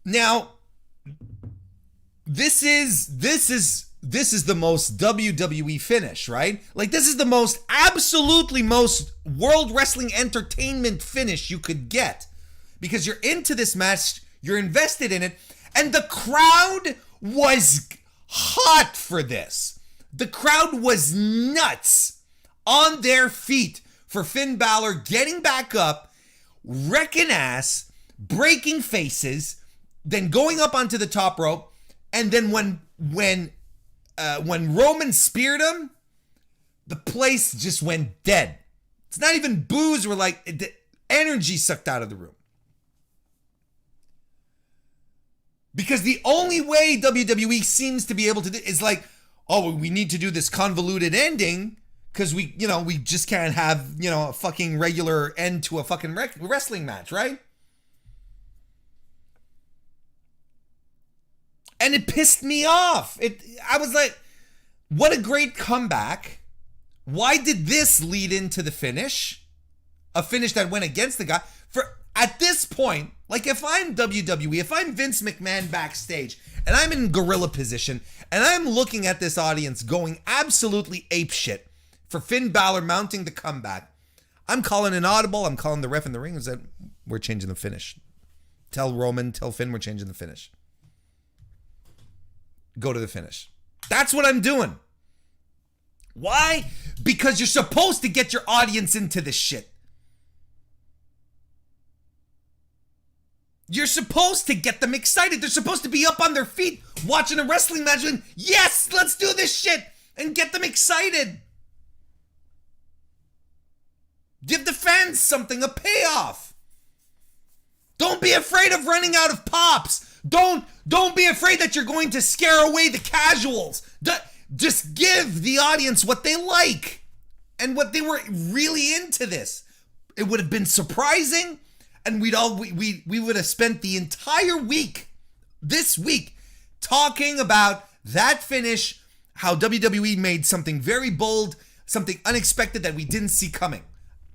Now, this is the most WWE finish, right? Like this is the absolutely most World Wrestling Entertainment finish you could get. Because you're into this match, you're invested in it, and the crowd was hot for this. The crowd was nuts on their feet for Finn Balor getting back up, wrecking ass, breaking faces, then going up onto the top rope, and then when Roman speared him, the place just went dead. It's not even boos, or like the energy sucked out of the room. Because the only way WWE seems to be able to do is like, oh, we need to do this convoluted ending because we just can't have, a fucking regular end to a fucking wrestling match, right? And it pissed me off. I was like, what a great comeback. Why did this lead into the finish? A finish that went against the guy. At this point, like if I'm WWE, if I'm Vince McMahon backstage, and I'm in gorilla position, and I'm looking at this audience going absolutely apeshit for Finn Balor mounting the comeback, I'm calling an audible, I'm calling the ref in the ring, and said, we're changing the finish. Tell Roman, tell Finn we're changing the finish. Go to the finish. That's what I'm doing. Why? Because you're supposed to get your audience into this shit. You're supposed to get them excited. They're supposed to be up on their feet watching a wrestling match and, yes, let's do this shit, and get them excited. Give the fans something, a payoff. Don't be afraid of running out of pops. Don't be afraid that you're going to scare away the casuals. Just give the audience what they like and what they were really into this. It would have been surprising, and we would have spent the entire week, this week, talking about that finish, how WWE made something very bold, something unexpected that we didn't see coming.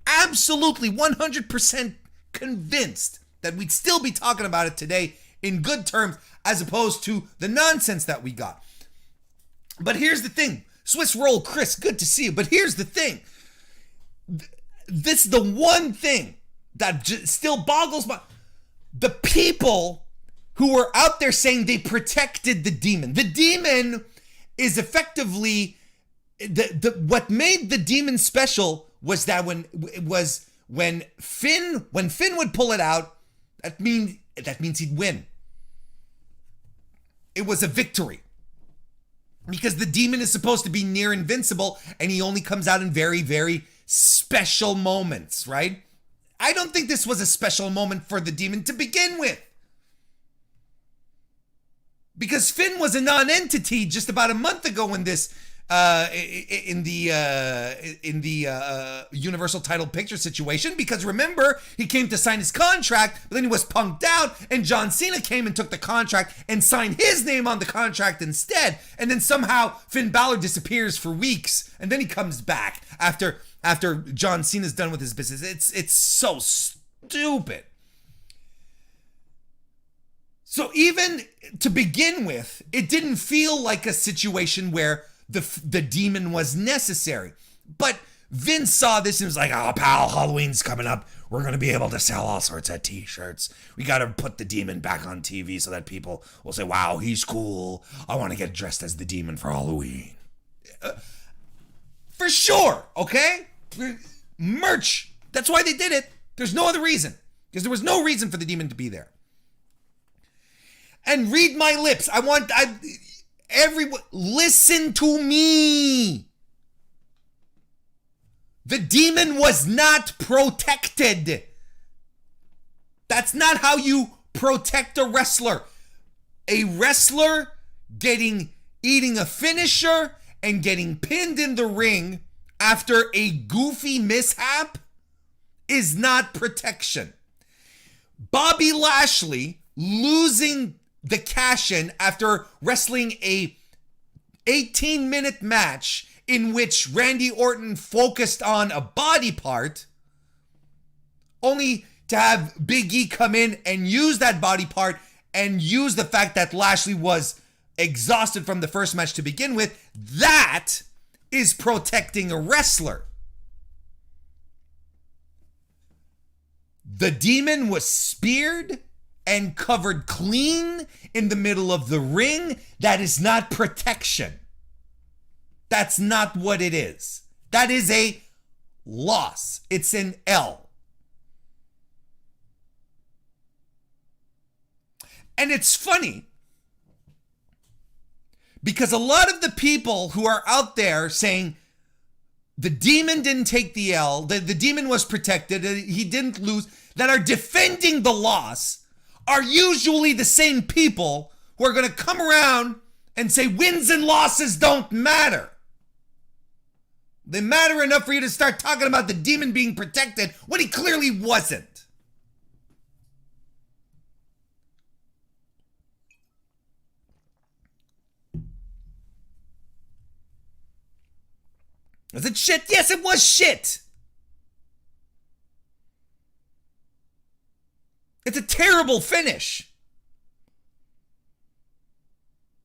Absolutely 100% convinced that we'd still be talking about it today in good terms, as opposed to the nonsense that we got. But here's the thing. Swiss roll, Chris, good to see you. But here's the thing. This is the one thing that still boggles my... The people who were out there saying they protected the demon. The demon is effectively... what made the demon special was that when Finn would pull it out, that means he'd win. It was a victory. Because the demon is supposed to be near invincible, and he only comes out in very, very special moments, right? I don't think this was a special moment for the demon to begin with. Because Finn was a non-entity just about a month ago when this in the Universal Title Picture situation, because remember, he came to sign his contract, but then he was punked out, and John Cena came and took the contract and signed his name on the contract instead, and then somehow Finn Balor disappears for weeks, and then he comes back after John Cena's done with his business. It's so stupid. So even to begin with, it didn't feel like a situation where the demon was necessary. But Vince saw this and was like, oh, pal, Halloween's coming up. We're going to be able to sell all sorts of t-shirts. We got to put the demon back on TV so that people will say, wow, he's cool. I want to get dressed as the demon for Halloween. For sure, okay? Merch. That's why they did it. There's no other reason. Because there was no reason for the demon to be there. And read my lips. Everyone, listen to me. The demon was not protected. That's not how you protect a wrestler. A wrestler eating a finisher and getting pinned in the ring after a goofy mishap is not protection. Bobby Lashley losing the cash-in after wrestling a 18-minute match in which Randy Orton focused on a body part, only to have Big E come in and use that body part and use the fact that Lashley was exhausted from the first match to begin with. That is protecting a wrestler. The demon was speared and covered clean in the middle of the ring. That is not protection. That's not what it is. That is a loss. It's an L. And it's funny because a lot of the people who are out there saying the demon didn't take the L, the demon was protected, he didn't lose, that are defending the loss are usually the same people who are going to come around and say wins and losses don't matter. They matter enough for you to start talking about the demon being protected when he clearly wasn't. Was it shit? Yes, it was shit. It's a terrible finish.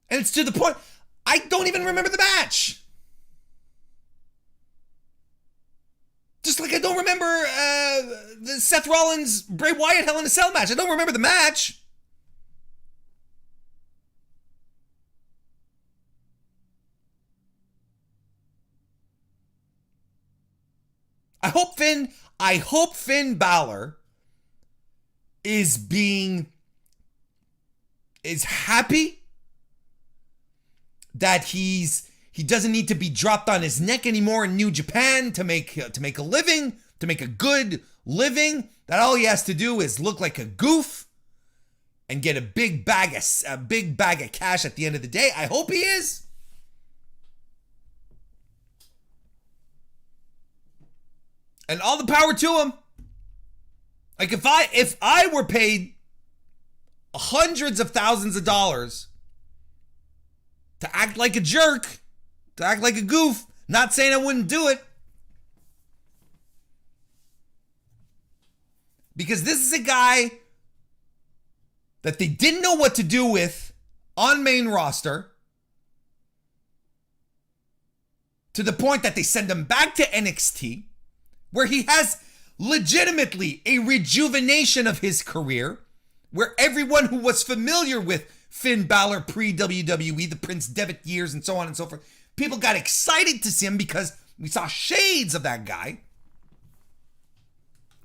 And it's to the point, I don't even remember the match. Just like I don't remember the Seth Rollins, Bray Wyatt Hell in a Cell match. I don't remember the match. I hope Finn Balor is happy that he doesn't need to be dropped on his neck anymore in New Japan to make a living, to make a good living. That all he has to do is look like a goof and get a big bag of cash at the end of the day. I hope he is. And all the power to him. Like if I were paid hundreds of thousands of dollars to act like a jerk, to act like a goof, not saying I wouldn't do it. Because this is a guy that they didn't know what to do with on main roster, to the point that they send him back to NXT, where he has legitimately a rejuvenation of his career, where everyone who was familiar with Finn Balor pre-WWE, the Prince Devitt years and so on and so forth, people got excited to see him because we saw shades of that guy.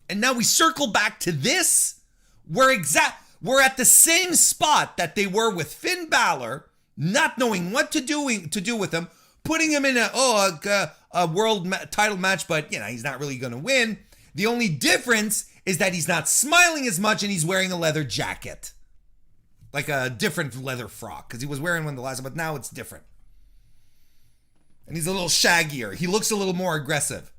And now we circle back to this. We're at the same spot that they were with Finn Balor, not knowing what to do with him, putting him in a world title match, but he's not really going to win. The only difference is that he's not smiling as much and he's wearing a leather jacket. like a different leather frock, because he was wearing one the last time, but now it's different. And he's a little shaggier. He looks a little more aggressive.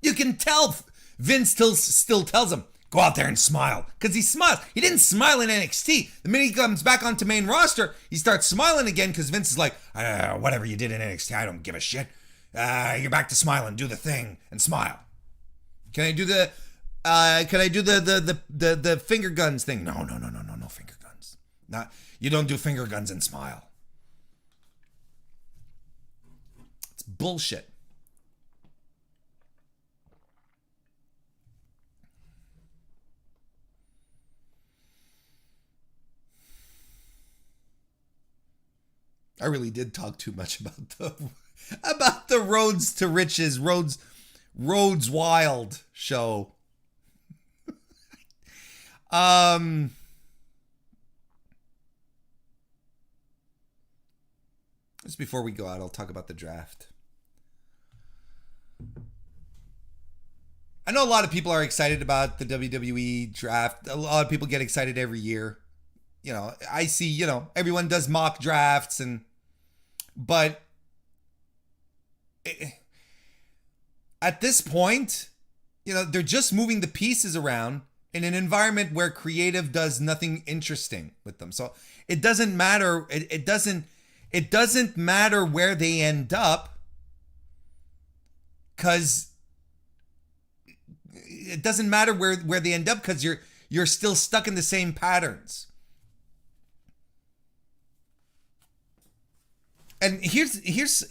You can tell Vince still tells him, go out there and smile. Because he smiles. He didn't smile in NXT. The minute he comes back onto main roster, he starts smiling again because Vince is like, whatever you did in NXT, I don't give a shit. You're back to smiling. Do the thing and smile. Can I do the finger guns thing? No finger guns. You don't do finger guns and smile. It's bullshit. I really did talk too much about the Rhodes to Riches, Rhodes Wild show. Just before we go out, I'll talk about the draft. I know a lot of people are excited about the WWE draft. A lot of people get excited every year. You know, I see, you know, everyone does mock drafts but at this point, you know, they're just moving the pieces around in an environment where creative does nothing interesting with them. So it doesn't matter. It doesn't matter where they end up, because it doesn't matter where they end up, because you're still stuck in the same patterns. And here's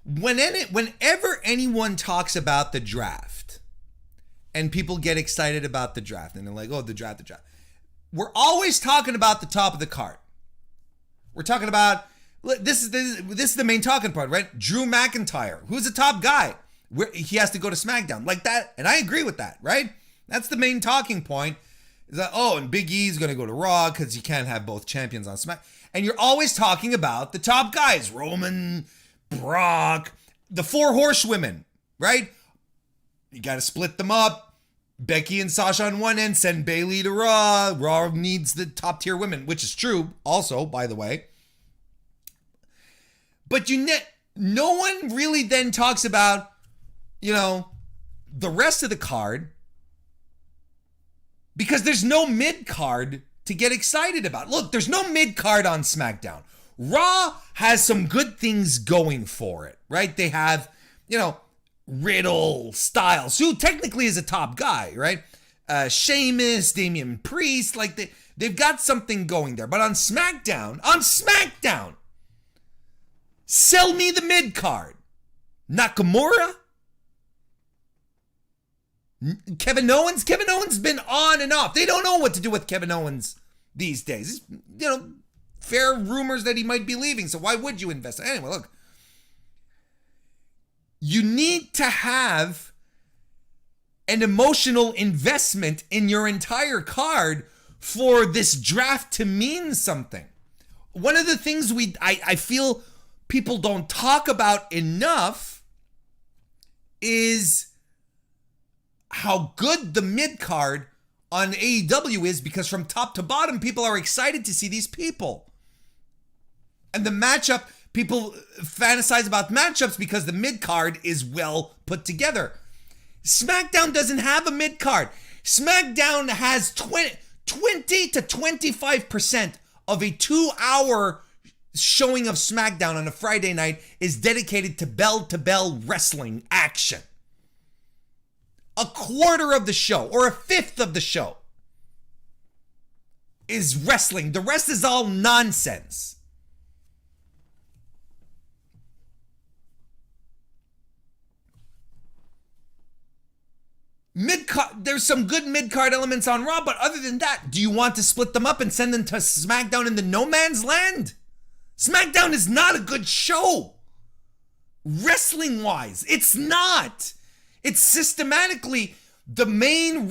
whenever anyone talks about the draft and people get excited about the draft and they're like, oh, the draft. We're always talking about the top of the card. We're talking about, this is the main talking part, right? Drew McIntyre, who's the top guy. He has to go to SmackDown like that. And I agree with that, right? That's the main talking point. Is that, and Big E's going to go to Raw because you can't have both champions on SmackDown. And you're always talking about the top guys, Roman, Brock, the 4 horsewomen, right? You got to split them up. Becky and Sasha on one end, send Bayley to Raw. Raw needs the top tier women, which is true also, by the way. But no one really then talks about, you know, the rest of the card, because there's no mid card to get excited about. Look, there's no mid card on SmackDown. Raw has some good things going for it, right? They have, you know, Riddle, Styles, who technically is a top guy, right? Sheamus, Damian Priest, like they've got something going there. But on SmackDown, sell me the mid card. Nakamura? Kevin Owens been on and off. They don't know what to do with Kevin Owens these days. You know, fair rumors that he might be leaving. So why would you invest? Anyway, look. You need to have an emotional investment in your entire card for this draft to mean something. One of the things I feel people don't talk about enough is how good the mid card on AEW is, because from top to bottom, people are excited to see these people. And the matchup, people fantasize about matchups because the mid card is well put together. SmackDown doesn't have a mid card. SmackDown has 20 to 25% of a 2-hour showing of SmackDown on a Friday night is dedicated to bell wrestling action. A quarter of the show, or a fifth of the show, is wrestling. The rest is all nonsense. Mid-card, there's some good mid-card elements on Raw, but other than that, do you want to split them up and send them to SmackDown in the no man's land? SmackDown is not a good show. Wrestling-wise, it's not. It's systematically the main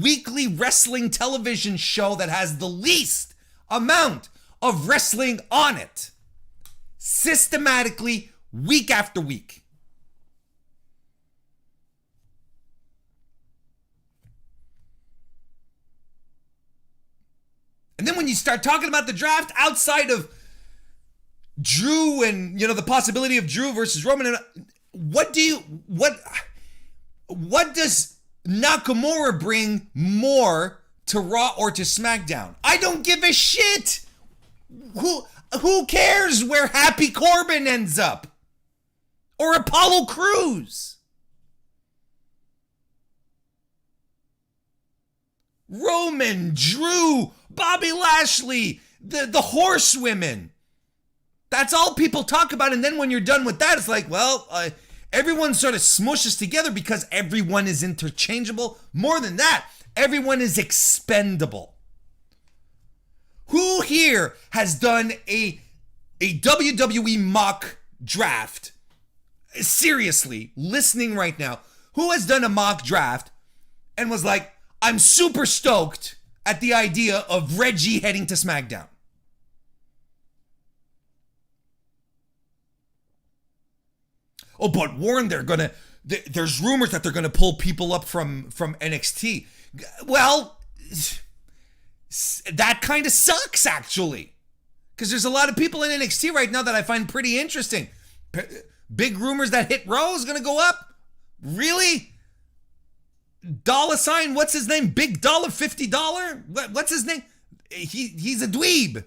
weekly wrestling television show that has the least amount of wrestling on it. Systematically, week after week. when you start talking about the draft outside of Drew and, the possibility of Drew versus Roman, what does Nakamura bring more to Raw or to SmackDown? I don't give a shit. Who cares where Happy Corbin ends up? Or Apollo Crews? Roman, Drew, Bobby Lashley, the horsewomen. That's all people talk about. And then when you're done with that, it's like, well, everyone sort of smooshes together because everyone is interchangeable. More than that, everyone is expendable. Who here has done a WWE mock draft? Seriously, listening right now, who has done a mock draft and was like, I'm super stoked at the idea of Reggie heading to SmackDown? Oh, but Warren, there's rumors that they're gonna pull people up from NXT. Well, that kind of sucks, actually, because there's a lot of people in NXT right now that I find pretty interesting. Big rumors that Hit Row is gonna go up. Really? $, what's his name? Big Dollar, $50? What's his name? He's a dweeb.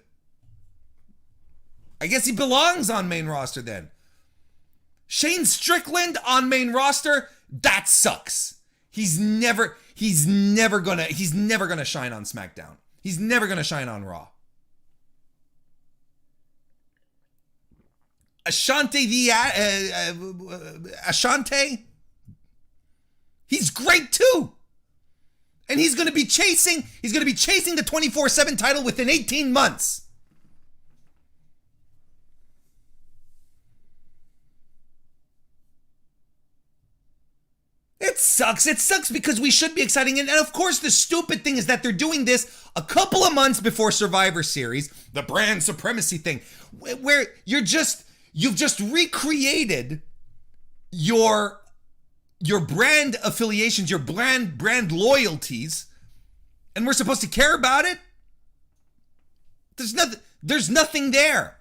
I guess he belongs on main roster then. Shane Strickland on main roster, that sucks. He's never gonna shine on SmackDown. He's never gonna shine on Raw. Ashante Ashante, he's great too. And he's gonna be chasing the 24/7 title within 18 months. It sucks. It sucks because we should be exciting. And of course, the stupid thing is that they're doing this a couple of months before Survivor Series, the brand supremacy thing, where you've just recreated your brand affiliations, your brand loyalties, and we're supposed to care about it? There's nothing there.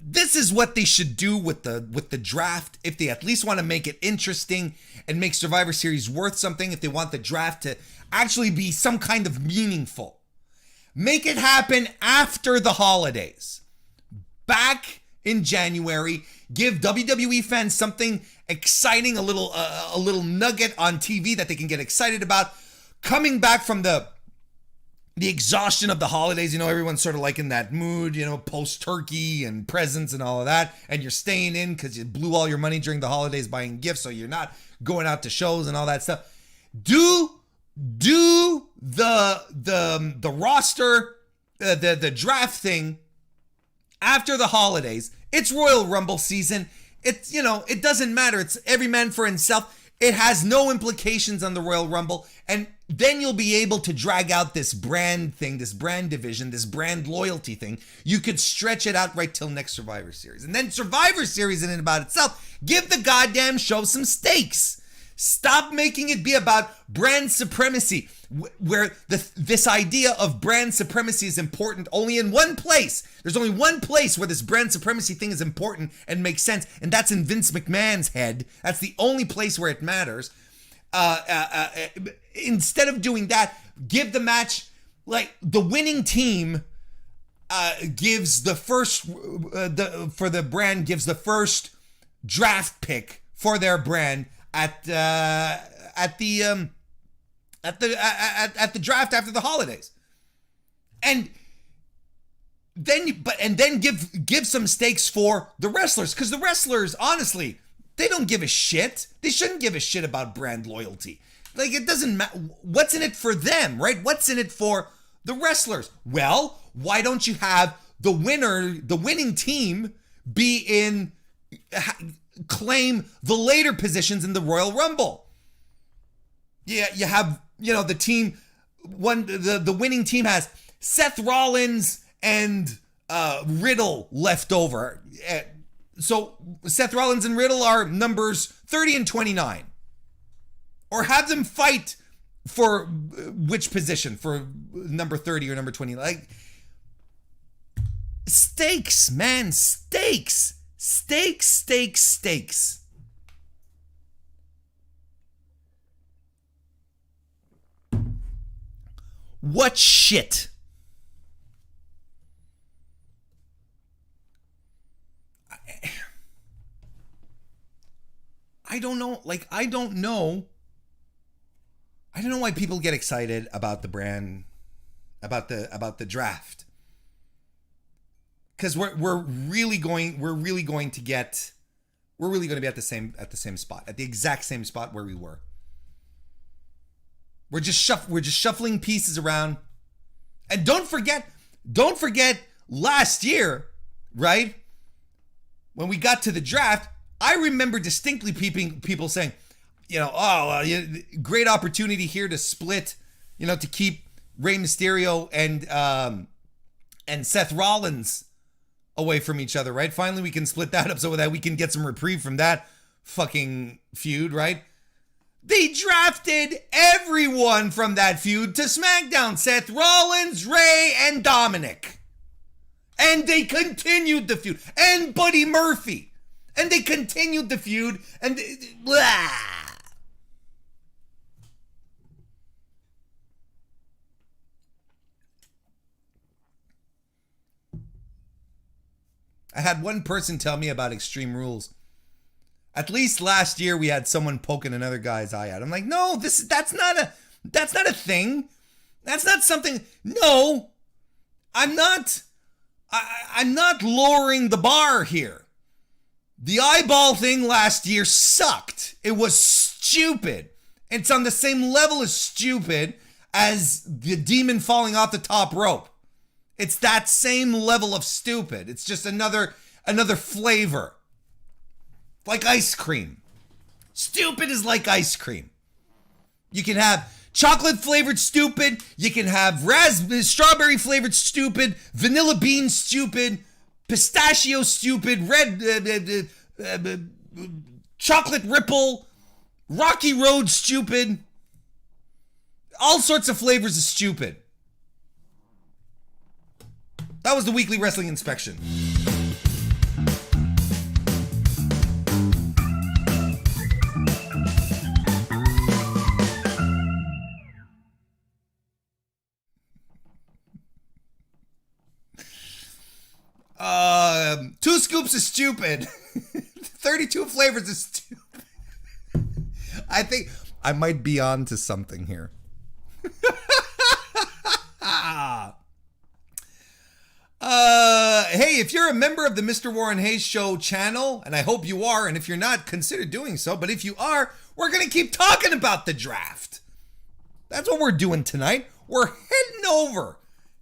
This is what they should do with the draft if they at least want to make it interesting and make Survivor Series worth something, if they want the draft to actually be some kind of meaningful. Make it happen after the holidays. Back in January, give WWE fans something exciting, a little nugget on TV that they can get excited about. Coming back from the exhaustion of the holidays, everyone's sort of like in that mood, post-turkey and presents and all of that, and you're staying in because you blew all your money during the holidays buying gifts, so you're not going out to shows and all that stuff. Do the roster, the draft thing after the holidays. It's Royal Rumble season. It's, it doesn't matter. It's every man for himself. It has no implications on the Royal Rumble. And then you'll be able to drag out this brand thing, this brand division, this brand loyalty thing. You could stretch it out right till next Survivor Series. And then Survivor Series in and about itself, give the goddamn show some stakes. Stop making it be about brand supremacy, where this idea of brand supremacy is important only in one place. There's only one place where this brand supremacy thing is important and makes sense, and that's in Vince McMahon's head. That's the only place where it matters. Instead of doing that, give the match, like the winning team gives the first, for the brand, gives the first draft pick for their brand at the draft after the holidays, and then give some stakes for the wrestlers, because the wrestlers, honestly, they don't give a shit. They shouldn't give a shit about brand loyalty. Like, it doesn't matter. What's in it for them, right? What's in it for the wrestlers? Well, why don't you have the winning team claim the later positions in the Royal Rumble? Yeah, you have, the team, the winning team has Seth Rollins and Riddle left over. So Seth Rollins and Riddle are numbers 30 and 29. Or have them fight for which position, for number 30 or number 20. Like, stakes, man, stakes. Stakes. What shit? I don't know. Like, I don't know why people get excited about the brand, about the draft. Because we're really going to be at the same spot, at the exact same spot where we were. We're just shuffling pieces around. And don't forget last year, right? When we got to the draft, I remember distinctly people saying, great opportunity here to split, to keep Rey Mysterio and Seth Rollins away from each other, right? Finally, we can split that up so that we can get some reprieve from that fucking feud, right? They drafted everyone from that feud to SmackDown. Seth Rollins, Rey, and Dominic. And they continued the feud. And Buddy Murphy. And they continued the feud. And blah. I had one person tell me about Extreme Rules. At least last year we had someone poking another guy's eye out. I'm like, no, that's not a thing. That's not something. No, I'm not lowering the bar here. The eyeball thing last year sucked. It was stupid. It's on the same level as stupid as the demon falling off the top rope. It's that same level of stupid. It's just another flavor. Like ice cream. Stupid is like ice cream. You can have chocolate flavored stupid. You can have strawberry flavored stupid. Vanilla bean stupid. Pistachio stupid. Red chocolate ripple. Rocky Road stupid. All sorts of flavors of stupid. That was the weekly wrestling inspection. Two scoops is stupid. 32 flavors is stupid. I think I might be on to something here. Hey, if you're a member of the Mr. Warren Hayes Show channel, and I hope you are, and if you're not, consider doing so, but if you are, we're going to keep talking about the draft. That's what we're doing tonight. We're heading over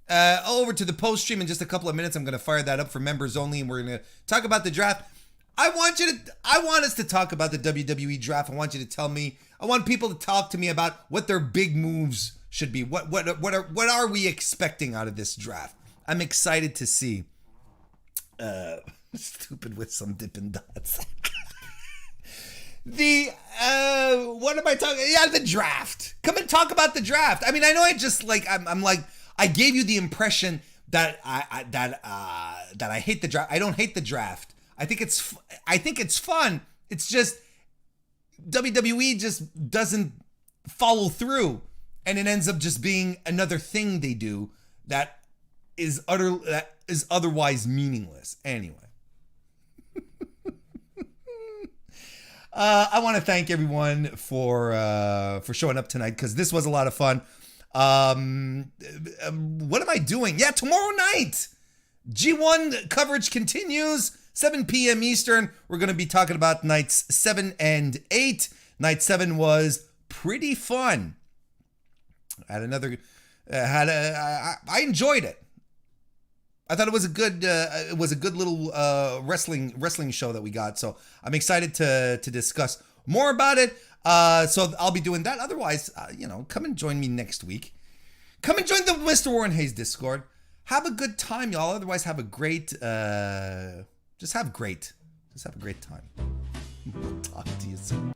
to the post stream in just a couple of minutes. I'm going to fire that up for members only, and we're going to talk about the draft. I want us to talk about the WWE Draft. I want you to tell me, I want people to talk to me about what their big moves should be. What are we expecting out of this draft? I'm excited to see. Stupid with some Dippin' Dots. What am I talking? Yeah, the draft. Come and talk about the draft. I mean, I know I just I'm like, I gave you the impression that I hate the draft. I don't hate the draft. I think it's fun. It's just WWE just doesn't follow through, and it ends up just being another thing they do that is otherwise meaningless. Anyway. I want to thank everyone for showing up tonight, because this was a lot of fun. What am I doing? Yeah, tomorrow night, G1 coverage continues, 7 p.m. Eastern. We're going to be talking about nights 7 and 8. Night 7 was pretty fun. I enjoyed it. I thought it was a good little wrestling show that we got. So I'm excited to discuss more about it. So I'll be doing that. Otherwise, come and join me next week. Come and join the Mr. Warren Hayes Discord. Have a good time, y'all. Otherwise, have a great, just have a great time. Talk to you soon.